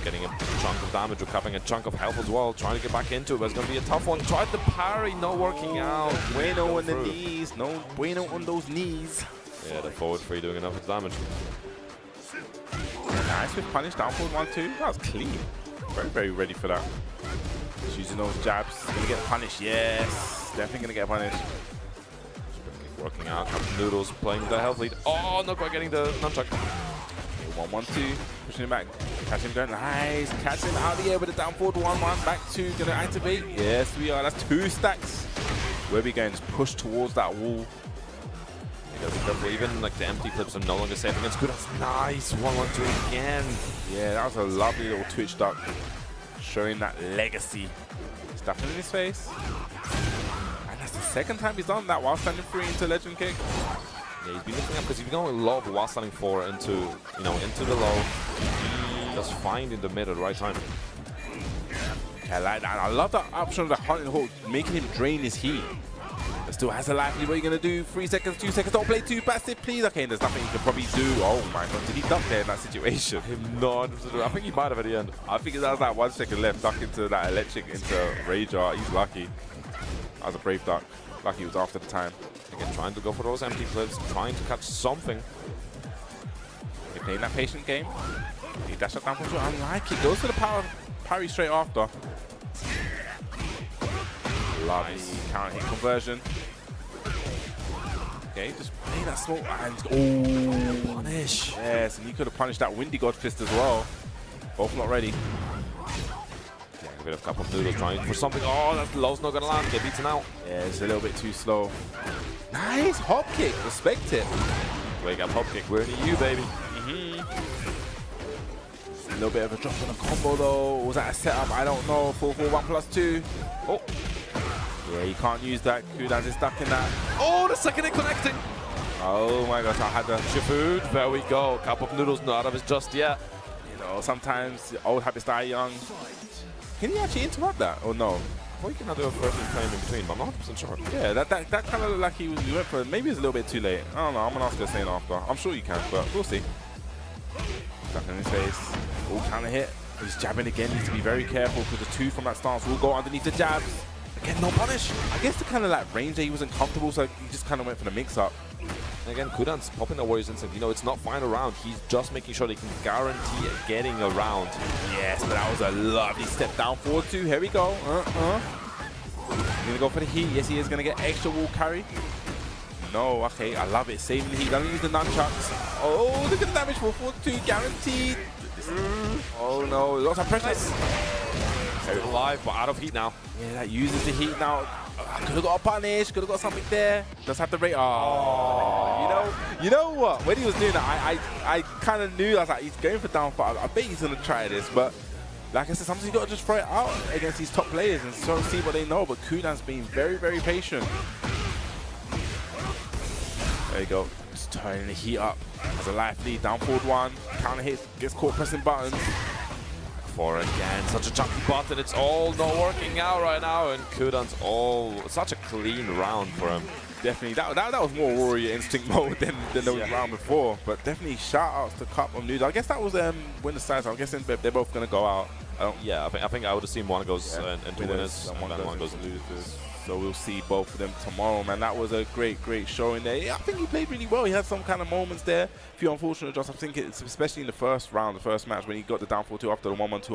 Getting a chunk of damage, recapping a chunk of health as well. Trying to get back into it, but it's going to be a tough one. Tried the parry, not working out. Bueno on the knees. No bueno on those knees. Yeah, the forward three doing enough damage. Nice with punish, downfall 1, 2. That was clean. Very, very ready for that. Just using those jabs. Gonna get punished. Yes. Definitely gonna get punished. Working out. Captain Noodles playing the health lead. Oh, not quite getting the nunchuck. 1, 1, 2. Pushing him back. Catch him going. Nice. Catch him out of the air with the downfall 1, 1. Back 2. Gonna activate. Yes, we are. That's 2 stacks. Where we going? Just push towards that wall. Be careful, even like the empty flips are no longer safe against Kudas. Nice 1, 1, 2 again. Yeah, that was a lovely little twitch duck, showing that legacy. Stuffing in his face. And that's the second time he's done that while standing 3 into legend kick. Yeah, he's been lifting up because if you're going low while standing 4 into, you know, into the low, just find in the mid at the right time. Okay, I like that. And I love that option of the hunting hook, making him drain his heat. Still has a lively. What are you going to do? 3 seconds, 2 seconds. Don't play too passive, please. Okay, there's nothing you can probably do. Oh my god, did he duck there in that situation? No, I think he might have at the end. I think that was like 1 second left. Duck into that electric into Rager. He's lucky. That was a brave duck. Lucky he was after the time. Again, trying to go for those empty flips, trying to catch something. You're playing that patient game. He dash up down from I like it. Goes for the power parry straight after. Lovely counter hit conversion. Okay, just play that small and oh, punish. Yes, and he could have punished that Windy God Fist as well. Both not ready. Yeah, a bit of couple of noodles trying for something. Oh, that low's not gonna land. Get beaten out. Yeah, it's a little bit too slow. Nice hop kick. Respect it. Wake up hop kick. We're near you, baby. A little bit of a drop on a combo though. Was that a setup? I don't know. 4, 4, 1 plus 2. Oh. Yeah, you can't use that. Qdans is stuck in that. Oh, the second hit connecting. Oh my gosh, I had the food. There we go. Cup of noodles not out of it just yet. know, sometimes old habits die young. Can he actually interrupt that or no? Well, you cannot do a first claim in between, but I'm not 100% sure. Yeah, that kind of looked like he went for it. Maybe it's a little bit too late. I don't know. I'm going to ask her saying after. I'm sure you can, but we'll see. Stuck in his face. All counter hit. He's jabbing again. Needs to be very careful because the 2 from that stance will go underneath the jabs. Again, no punish. I guess the kind of like range that he wasn't comfortable, so he just kind of went for the mix-up. And again, Kudan's popping the Warriors Instinct. You know, it's not final round. He's just making sure they can guarantee getting a round. Yes, but that was a lovely step down forward too. Here we go. He's going to go for the heat. Yes, he is going to get extra wall carry. No, okay, I love it. Saving the heat. Doesn't use the nunchucks. Oh, look at the damage for 4-2. Guaranteed. Oh no, lots of pressure. Still alive, but out of heat now. Yeah, that uses the heat now. Could have got a punish, could have got something there. Does have the rate. Oh, you know what? When he was doing that, I kind of knew. I was like, he's going for down 5. I bet he's gonna try this, but like I said, sometimes you gotta just throw it out against these top players and sort of see what they know. But Kudan's being very, very patient. There you go. Just turning the heat up. Has a life lead. Down forward 1. Counter hits. Gets caught pressing buttons. 4 again, such a chunky button, it's all not working out right now, and Kudan's such a clean round for him. Definitely, that was more Warrior Instinct mode than the round before, but definitely shout outs to Cup of News. I guess that was winner's side, so I'm guessing they're both going to go out. Yeah, I think I would assume one goes into winners and one goes losers. So we'll see both of them tomorrow, man. That was a great showing there. Yeah, I think he played really well. He had some kind of moments there. A few unfortunate drops. I think it's especially in the first round, the first match, when he got the down 4-2 after the 1-1-2.